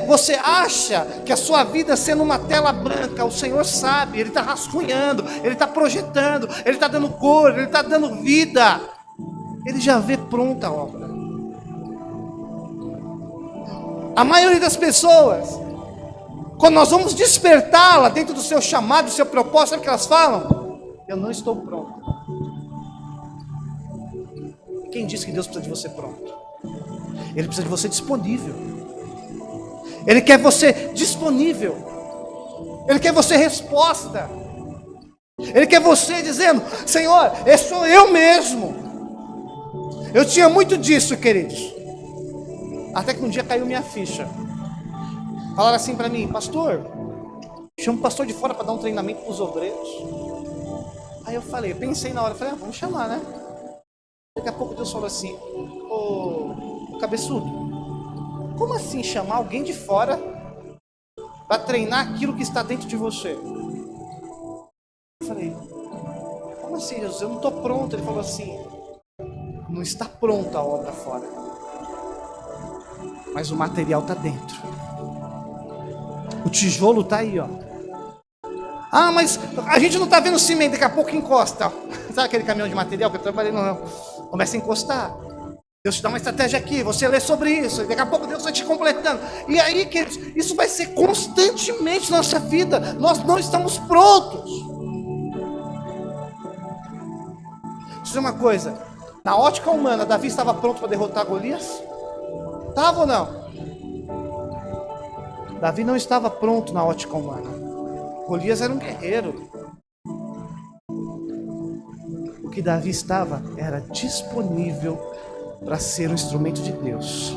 A: Você acha que a sua vida sendo uma tela branca, o Senhor sabe, Ele está rascunhando, Ele está projetando, Ele está dando cor, Ele está dando vida. Ele já vê pronta a obra. A maioria das pessoas, quando nós vamos despertá-la dentro do seu chamado, do seu propósito, sabe o que elas falam? Eu não estou pronto. Quem disse que Deus precisa de você pronto? Ele precisa de você disponível. Ele quer você disponível. Ele quer você resposta. Ele quer você dizendo: Senhor, esse sou eu mesmo. Eu tinha muito disso, queridos. Até que um dia caiu minha ficha. Falaram assim para mim: pastor, chama o pastor de fora para dar um treinamento para os obreiros. Aí eu pensei na hora, vamos chamar, né? Daqui a pouco Deus falou assim: ô cabeçudo, como assim chamar alguém de fora para treinar aquilo que está dentro de você? Eu falei: como assim, Jesus? Eu não estou pronto. Ele falou assim: não está pronta a obra fora, mas o material está dentro. O tijolo está aí, ó. Ah, mas a gente não está vendo cimento, daqui a pouco encosta. Sabe aquele caminhão de material que eu trabalhei? Não. Começa a encostar. Deus te dá uma estratégia aqui, você lê sobre isso, e daqui a pouco Deus vai te completando. E aí, queridos, isso vai ser constantemente na nossa vida. Nós não estamos prontos. Deixa eu dizer uma coisa: na ótica humana, Davi estava pronto para derrotar Golias? Estava ou não? Davi não estava pronto na ótica humana. Golias era um guerreiro. O que Davi estava era disponível para ser um instrumento de Deus.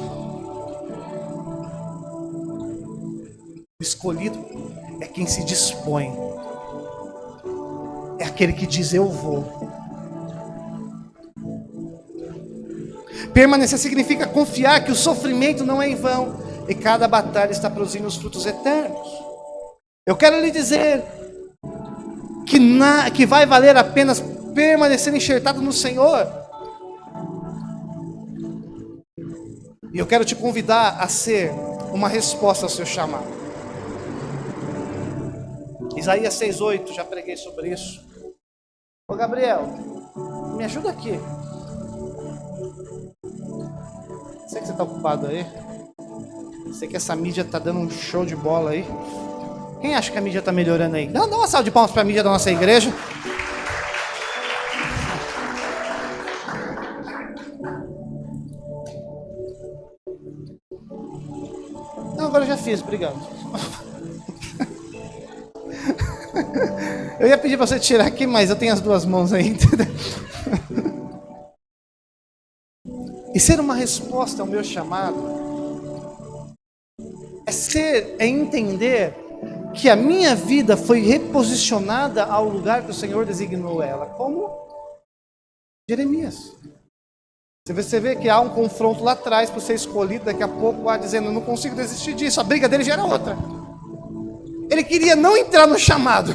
A: O escolhido é quem se dispõe. É aquele que diz: eu vou. Permanecer significa confiar que o sofrimento não é em vão e cada batalha está produzindo os frutos eternos. Eu quero lhe dizer que vai valer a pena permanecer enxertado no Senhor. E eu quero te convidar a ser uma resposta ao seu chamado. Isaías 6:8, já preguei sobre isso. Ô Gabriel, me ajuda aqui. Sei que você está ocupado aí. Sei que essa mídia está dando um show de bola aí. Quem acha que a mídia está melhorando aí? Dá uma salva de palmas para a mídia da nossa igreja. Não, agora eu já fiz, obrigado. Eu ia pedir para você tirar aqui, mas eu tenho as duas mãos aí, entendeu? E ser uma resposta ao meu chamado é entender que a minha vida foi reposicionada ao lugar que o Senhor designou ela. Como? Jeremias. Você vê que há um confronto lá atrás para ser escolhido, daqui a pouco vai dizendo, não consigo desistir disso, a briga dele já era outra. Ele queria não entrar no chamado,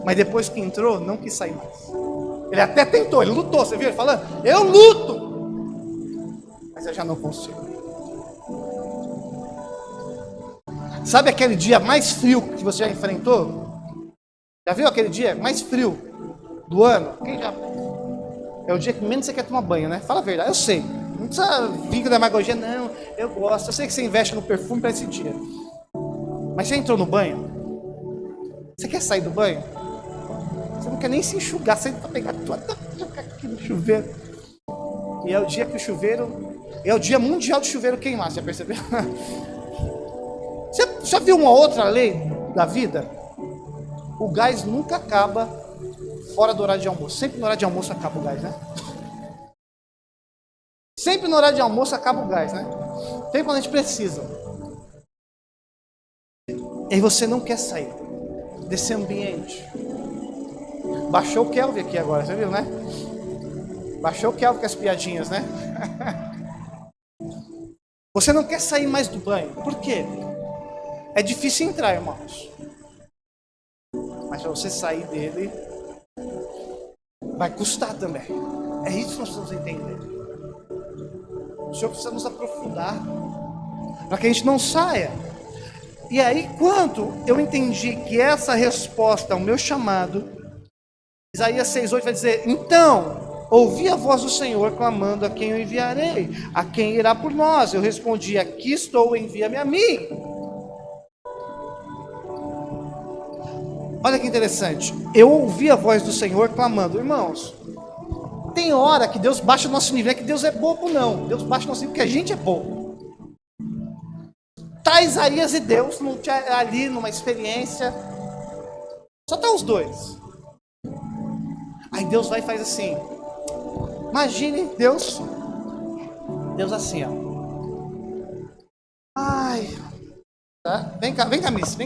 A: mas depois que entrou, não quis sair mais. Ele até tentou, ele lutou, você viu ele falando? Eu luto, mas eu já não consigo. Sabe aquele dia mais frio que você já enfrentou? Já viu aquele dia mais frio do ano? Quem já... É o dia que menos você quer tomar banho, né? Fala a verdade, eu sei. Não precisa vir com demagogia, não. Eu gosto. Eu sei que você investe no perfume para esse dia. Mas você entrou no banho? Você quer sair do banho? Você não quer nem se enxugar. Você vai pegar toda aqui no chuveiro. E é o dia que o chuveiro... É o dia mundial do chuveiro queimar, você já percebeu? Você já viu uma outra lei da vida? O gás nunca acaba fora do horário de almoço. Sempre no horário de almoço acaba o gás, né? Sempre no horário de almoço acaba o gás, né? Sempre quando a gente precisa. E você não quer sair desse ambiente. Baixou o Kelvin aqui agora, você viu, né? Baixou o Kelvin com as piadinhas, né? Você não quer sair mais do banho. Por quê? É difícil entrar, irmãos. Mas para você sair dele, vai custar também. É isso que nós precisamos entender. O Senhor precisa nos aprofundar para que a gente não saia. E aí, quando eu entendi que essa resposta ao meu chamado, Isaías 6,8 vai dizer: então, ouvi a voz do Senhor clamando: a quem eu enviarei? A quem irá por nós? Eu respondi: aqui estou, envia-me a mim. Olha que interessante, eu ouvi a voz do Senhor clamando. Irmãos, tem hora que Deus baixa o nosso nível, é que Deus é bobo não, Deus baixa o nosso nível porque a gente é bobo. Tá Isaías e Deus ali numa experiência, só tá os dois. Aí Deus vai e faz assim, imagine Deus assim, ó. Ai, tá? Vem cá, Miss.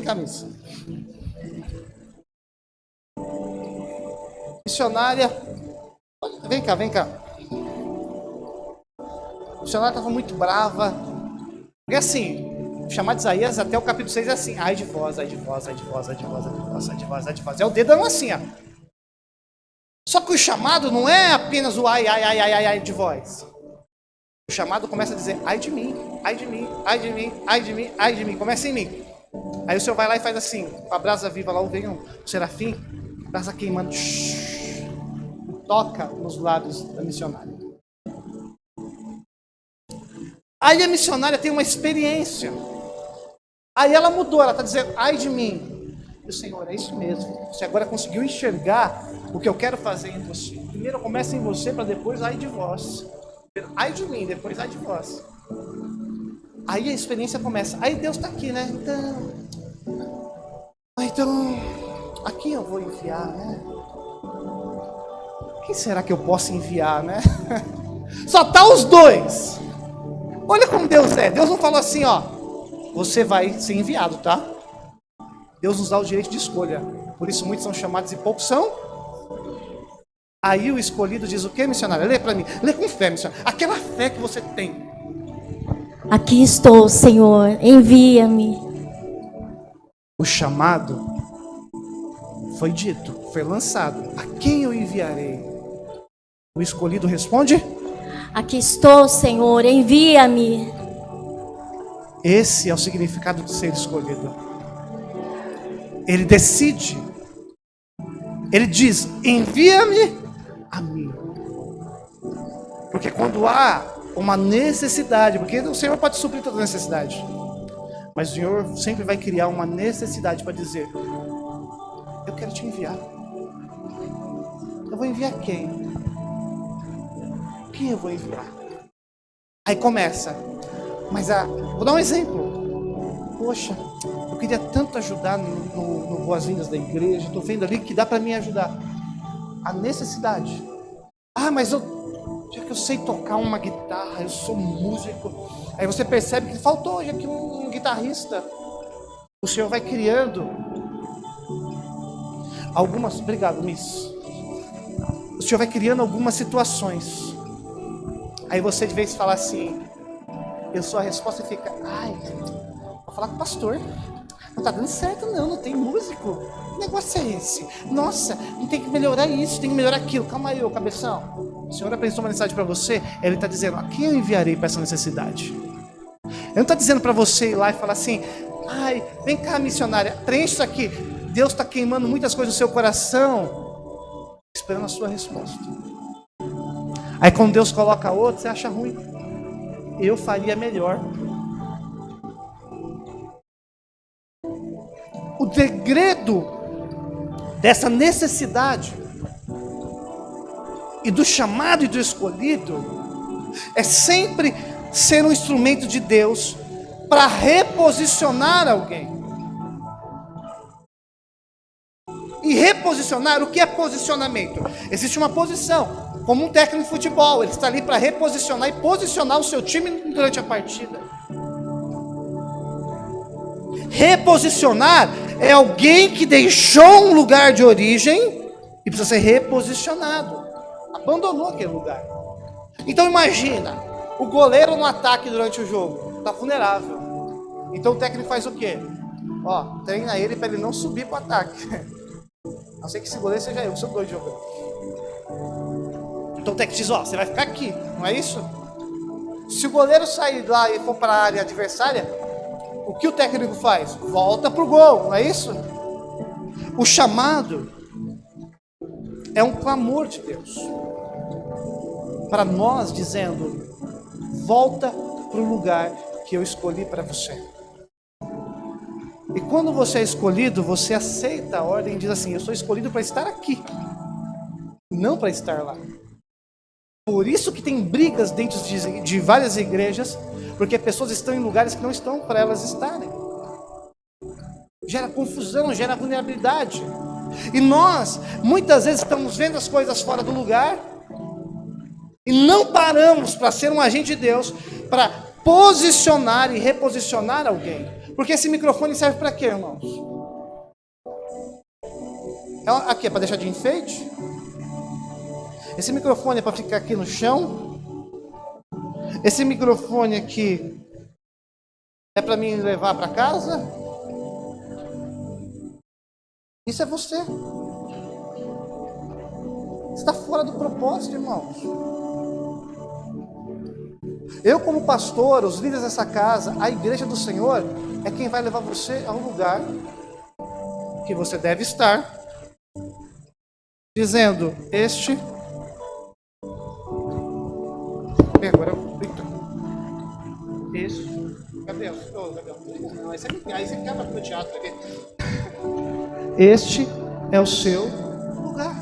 A: Missionária, vem cá. A missionária estava muito brava. Porque assim, chamar de Isaías até o capítulo 6 é assim: ai de vós. É o dedão assim, ó. Só que o chamado não é apenas o ai de vós. O chamado começa a dizer: ai de mim. Começa em mim. Aí o Senhor vai lá e faz assim, com a brasa viva lá, vem o serafim, brasa queimando, toca nos lábios da missionária. Aí a missionária tem uma experiência. Aí ela mudou, ela está dizendo: ai de mim. E o Senhor, é isso mesmo. Você agora conseguiu enxergar o que eu quero fazer em você. Primeiro começa em você, para depois ai de vós. Ai de mim, depois ai de vós. Aí a experiência começa. Aí Deus está aqui, né? Então, aqui eu vou enviar, né? Quem será que eu posso enviar, né? Só tá os dois. Olha como Deus é. Deus não falou assim, ó: você vai ser enviado, tá? Deus nos dá o direito de escolha. Por isso muitos são chamados e poucos são. Aí o escolhido diz o quê, missionária? Lê para mim. Lê com fé, missionária. Aquela fé que você tem.
B: Aqui estou, Senhor, envia-me.
A: O chamado foi dito, foi lançado. A quem eu enviarei? O escolhido responde:
B: aqui estou, Senhor, envia-me.
A: Esse é o significado de ser escolhido. Ele decide. Ele diz: envia-me a mim. Porque quando há uma necessidade, porque o Senhor pode suprir toda necessidade, mas o Senhor sempre vai criar uma necessidade para dizer: eu quero te enviar. Eu vou enviar quem? Quem eu vou enviar? Aí começa. Mas vou dar um exemplo. Poxa, eu queria tanto ajudar no Boas-Vindas da igreja. Estou vendo ali que dá para me ajudar. A necessidade. Mas já que eu sei tocar uma guitarra, eu sou músico. Aí você percebe que faltou hoje aqui um guitarrista. O Senhor vai criando algumas... Obrigado, Miss. o Senhor vai criando algumas situações. Aí você de vez fala assim, eu sou a resposta e fica, ai, vou falar com o pastor. Não tá dando certo não tem músico. Que negócio é esse? Nossa, não tem que melhorar isso, tem que melhorar aquilo. Calma aí, ô cabeção. O Senhor apresentou uma necessidade para você, Ele está dizendo, a quem eu enviarei para essa necessidade? Ele não está dizendo para você ir lá e falar assim, ai, vem cá missionária, preenche isso aqui. Deus está queimando muitas coisas no seu coração, esperando a sua resposta. Aí quando Deus coloca outro, você acha ruim. Eu faria melhor. O segredo dessa necessidade e do chamado e do escolhido é sempre ser um instrumento de Deus para reposicionar alguém. E reposicionar, o que é posicionamento? Existe uma posição, como um técnico de futebol, ele está ali para reposicionar e posicionar o seu time durante a partida. Reposicionar é alguém que deixou um lugar de origem e precisa ser reposicionado. Abandonou aquele lugar. Então imagina, o goleiro no ataque durante o jogo está vulnerável. Então o técnico faz o quê? Treina ele para ele não subir para o ataque. A não ser que esse goleiro seja eu, que sou doido de jogo. Então o técnico diz, você vai ficar aqui, não é isso? Se o goleiro sair lá e for para a área adversária, o que o técnico faz? Volta para o gol, não é isso? O chamado é um clamor de Deus para nós, dizendo, volta para o lugar que eu escolhi para você. E quando você é escolhido, você aceita a ordem e diz assim, eu sou escolhido para estar aqui, não para estar lá. Por isso que tem brigas dentro de várias igrejas, porque pessoas estão em lugares que não estão para elas estarem. Gera confusão, gera vulnerabilidade. E nós, muitas vezes, estamos vendo as coisas fora do lugar e não paramos para ser um agente de Deus, para posicionar e reposicionar alguém. Porque esse microfone serve para quê, irmãos? Aqui é para deixar de enfeite? Esse microfone é para ficar aqui no chão? Esse microfone aqui é para mim levar para casa? Isso é você. Você está fora do propósito, irmãos. Eu, como pastor, os líderes dessa casa, a igreja do Senhor, é quem vai levar você ao lugar que você deve estar, dizendo, agora, Gabriel, não, aí você quebra pro teatro aqui. Este é o seu lugar.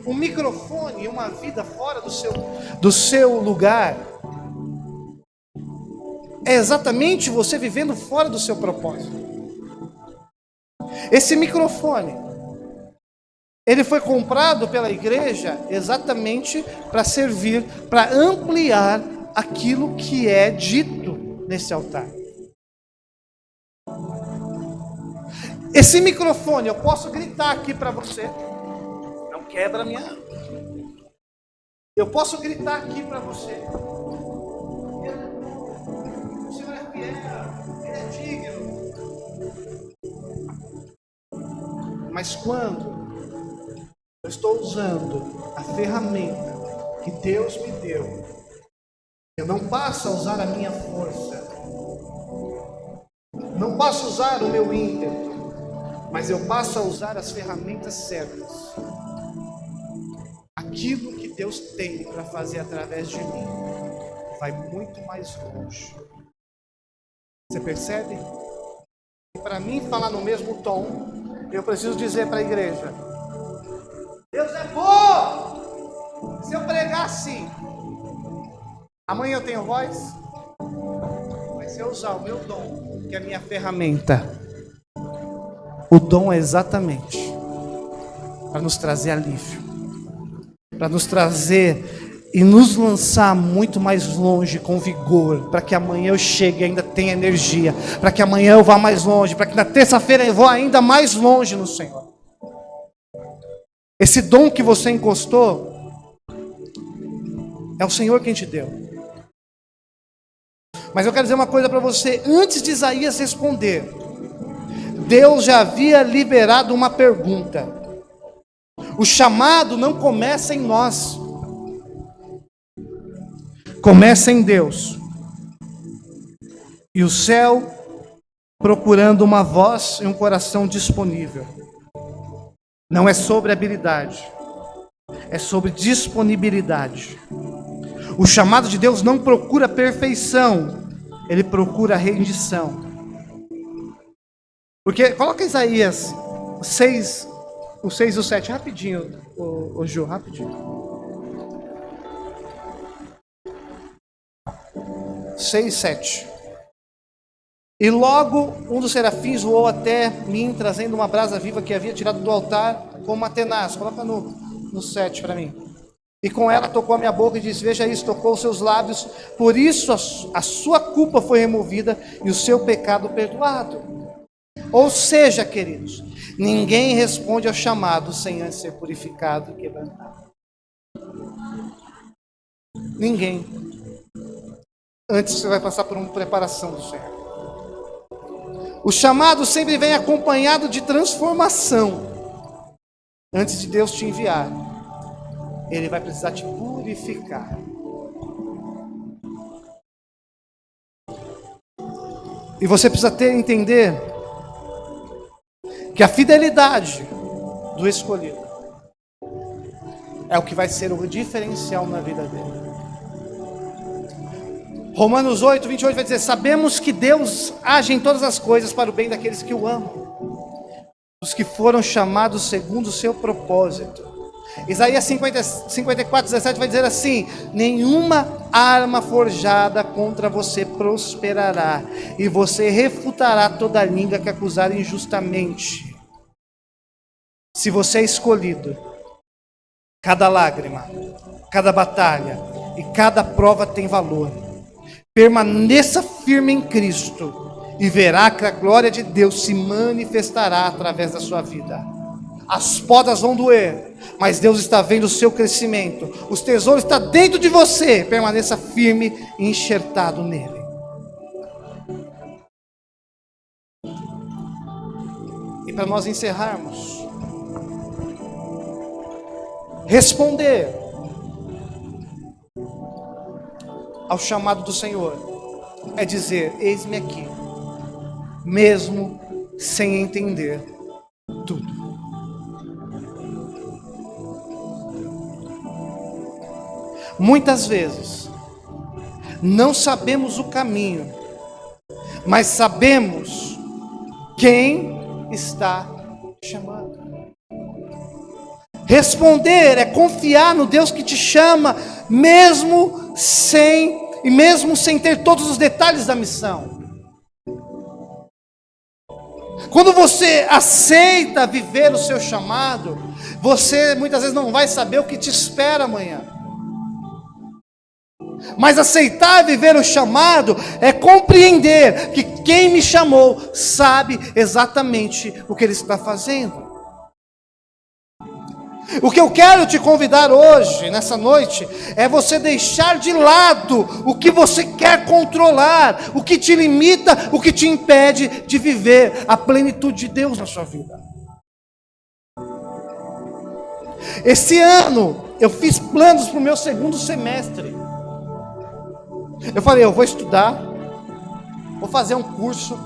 A: Um microfone e uma vida fora do seu lugar é exatamente você vivendo fora do seu propósito. Esse microfone, ele foi comprado pela igreja exatamente para servir, para ampliar aquilo que é dito nesse altar. Esse microfone, eu posso gritar aqui para você, não quebra a minha. Eu posso gritar aqui para você. O Senhor é fiel, Ele é digno. Mas quando eu estou usando a ferramenta que Deus me deu, eu não passo a usar a minha força, não passo a usar o meu ímpeto, mas eu passo a usar as ferramentas certas. Aquilo que Deus tem para fazer através de mim vai muito mais longe. Você percebe? E para mim falar no mesmo tom, eu preciso dizer para a igreja: Deus é bom! Se eu pregar assim, amanhã eu tenho voz, mas se eu usar o meu dom, que é a minha ferramenta, o dom é exatamente para nos trazer alívio, para nos trazer e nos lançar muito mais longe com vigor, para que amanhã eu chegue e ainda tenha energia, para que amanhã eu vá mais longe, para que na terça-feira eu vá ainda mais longe no Senhor. Esse dom que você encostou é o Senhor quem te deu. Mas eu quero dizer uma coisa para você, antes de Isaías responder, Deus já havia liberado uma pergunta. O chamado não começa em nós, começa em Deus. E o céu procurando uma voz e um coração disponível. Não é sobre habilidade, é sobre disponibilidade. O chamado de Deus não procura perfeição, ele procura rendição. Porque, coloca Isaías 6, o 6 e o 7, rapidinho, o Ju, rapidinho. 6, 7. E logo um dos serafins voou até mim, trazendo uma brasa viva que havia tirado do altar, como uma tenaz. Coloca no 7 para mim. E com ela tocou a minha boca e disse: veja isso, tocou os seus lábios, por isso a sua culpa foi removida e o seu pecado perdoado. Ou seja, queridos, ninguém responde ao chamado sem antes ser purificado e quebrantado. Ninguém. Antes você vai passar por uma preparação do Senhor. O chamado sempre vem acompanhado de transformação. Antes de Deus te enviar, Ele vai precisar te purificar. E você precisa entender que a fidelidade do escolhido é o que vai ser o diferencial na vida dele. Romanos 8, 28 vai dizer: sabemos que Deus age em todas as coisas para o bem daqueles que o amam, os que foram chamados segundo o seu propósito. Isaías 54, 17 vai dizer assim: nenhuma arma forjada contra você prosperará, e você refutará toda língua que acusar injustamente. Se você é escolhido, cada lágrima, cada batalha e cada prova tem valor. Permaneça firme em Cristo e verá que a glória de Deus se manifestará através da sua vida. As podas vão doer, mas Deus está vendo o seu crescimento. Os tesouros estão dentro de você. Permaneça firme e enxertado nele. E para nós encerrarmos, responder ao chamado do Senhor é dizer: eis-me aqui, mesmo sem entender tudo. Muitas vezes não sabemos o caminho, mas sabemos quem está chamando. Responder é confiar no Deus que te chama, mesmo sem ter todos os detalhes da missão. Quando você aceita viver o seu chamado, você muitas vezes não vai saber o que te espera amanhã. Mas aceitar viver o chamado é compreender que quem me chamou sabe exatamente o que ele está fazendo. O que eu quero te convidar hoje, nessa noite, é você deixar de lado o que você quer controlar, o que te limita, o que te impede de viver a plenitude de Deus na sua vida. Esse ano, eu fiz planos para o meu segundo semestre. Eu falei: eu vou estudar, vou fazer um curso,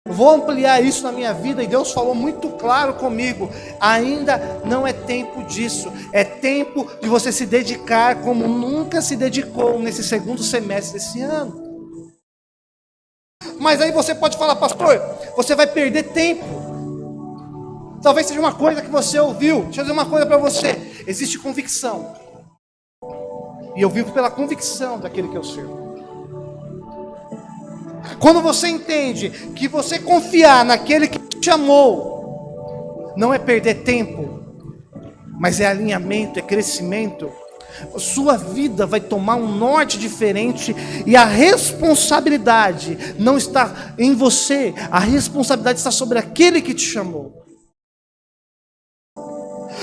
A: vou ampliar isso na minha vida. E Deus falou muito claro comigo: ainda não é tempo disso, é tempo de você se dedicar como nunca se dedicou nesse segundo semestre desse ano. Mas aí você pode falar: pastor, você vai perder tempo. Talvez seja uma coisa que você ouviu. Deixa eu dizer uma coisa para você: existe convicção, e eu vivo pela convicção daquele que eu sirvo. Quando você entende que você confiar naquele que te chamou, não é perder tempo, mas é alinhamento, é crescimento, sua vida vai tomar um norte diferente. E a responsabilidade não está em você, a responsabilidade está sobre aquele que te chamou.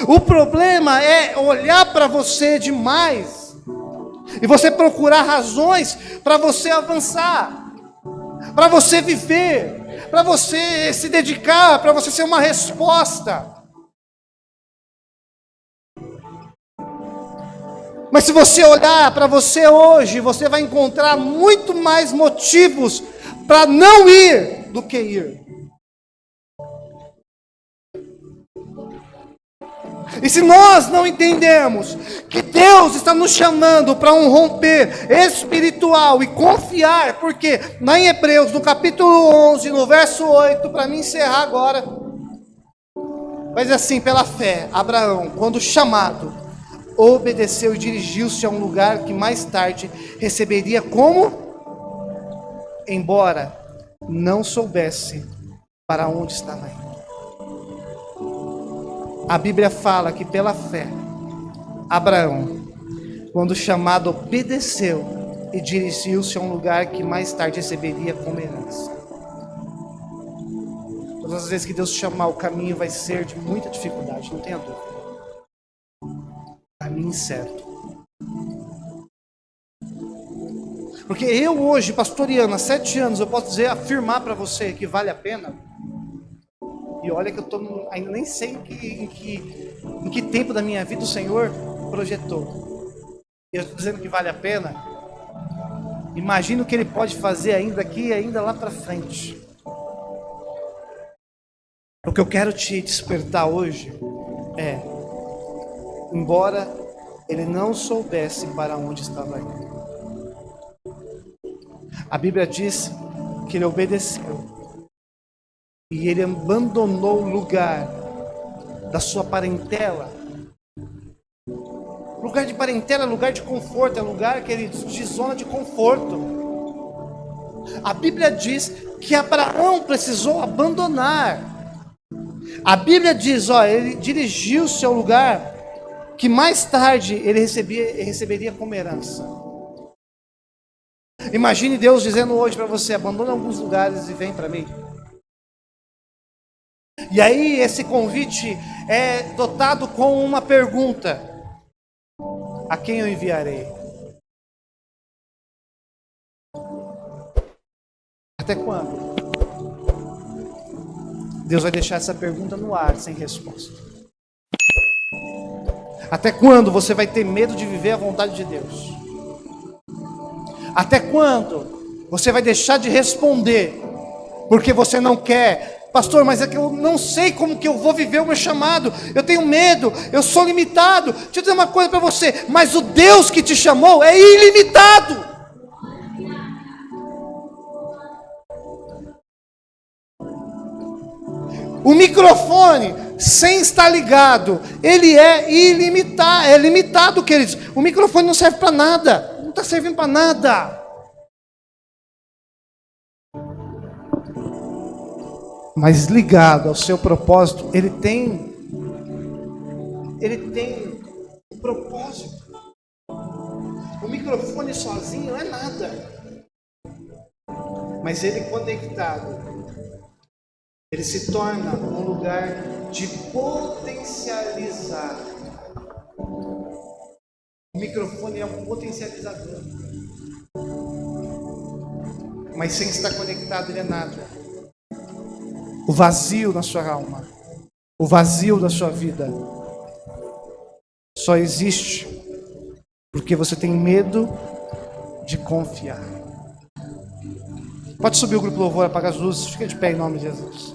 A: O problema é olhar para você demais e você procurar razões para você avançar, para você viver, para você se dedicar, para você ser uma resposta. Mas se você olhar para você hoje, você vai encontrar muito mais motivos para não ir do que ir. E se nós não entendemos que Deus está nos chamando para um romper espiritual e confiar, porque lá em Hebreus, no capítulo 11, no verso 8, para mim encerrar agora, mas assim, pela fé, Abraão, quando chamado, obedeceu e dirigiu-se a um lugar que mais tarde receberia como? Embora não soubesse para onde estava indo. A Bíblia fala que pela fé, Abraão, quando chamado, obedeceu e dirigiu-se a um lugar que mais tarde receberia como herança. Todas as vezes que Deus chamar, o caminho vai ser de muita dificuldade, não tenha dúvida. Caminho certo. Porque eu hoje, pastoreando há 7 anos, eu posso dizer, afirmar para você que vale a pena. E olha que eu estou ainda nem sei em que tempo da minha vida o Senhor projetou. Eu estou dizendo que vale a pena. Imagina o que Ele pode fazer ainda aqui e ainda lá para frente. O que eu quero te despertar hoje é, embora ele não soubesse para onde estava indo, a Bíblia diz que ele obedeceu e ele abandonou o lugar da sua parentela. Lugar de parentela é lugar de conforto, é lugar, queridos, de zona de conforto. A Bíblia diz que Abraão precisou abandonar. A Bíblia diz, ele dirigiu-se ao lugar que mais tarde ele receberia como herança. Imagine Deus dizendo hoje para você, abandona alguns lugares e vem para mim. E aí esse convite é dotado com uma pergunta: a quem eu enviarei? Até quando? Deus vai deixar essa pergunta no ar, sem resposta. Até quando você vai ter medo de viver a vontade de Deus? Até quando você vai deixar de responder porque você não quer? Pastor, mas é que eu não sei como que eu vou viver o meu chamado. Eu tenho medo, eu sou limitado. Deixa eu dizer uma coisa para você, mas o Deus que te chamou é ilimitado. O microfone, sem estar ligado, ele é ilimitado, é limitado, queridos. O microfone não serve para nada, não está servindo para nada. Mas ligado ao seu propósito, ele tem um propósito. O microfone sozinho não é nada, mas ele conectado, ele se torna um lugar de potencializar. O microfone é um potencializador, mas sem estar conectado ele é nada. O vazio na sua alma, o vazio da sua vida, só existe porque você tem medo de confiar. Pode subir o grupo louvor, apagar as luzes, fica de pé em nome de Jesus.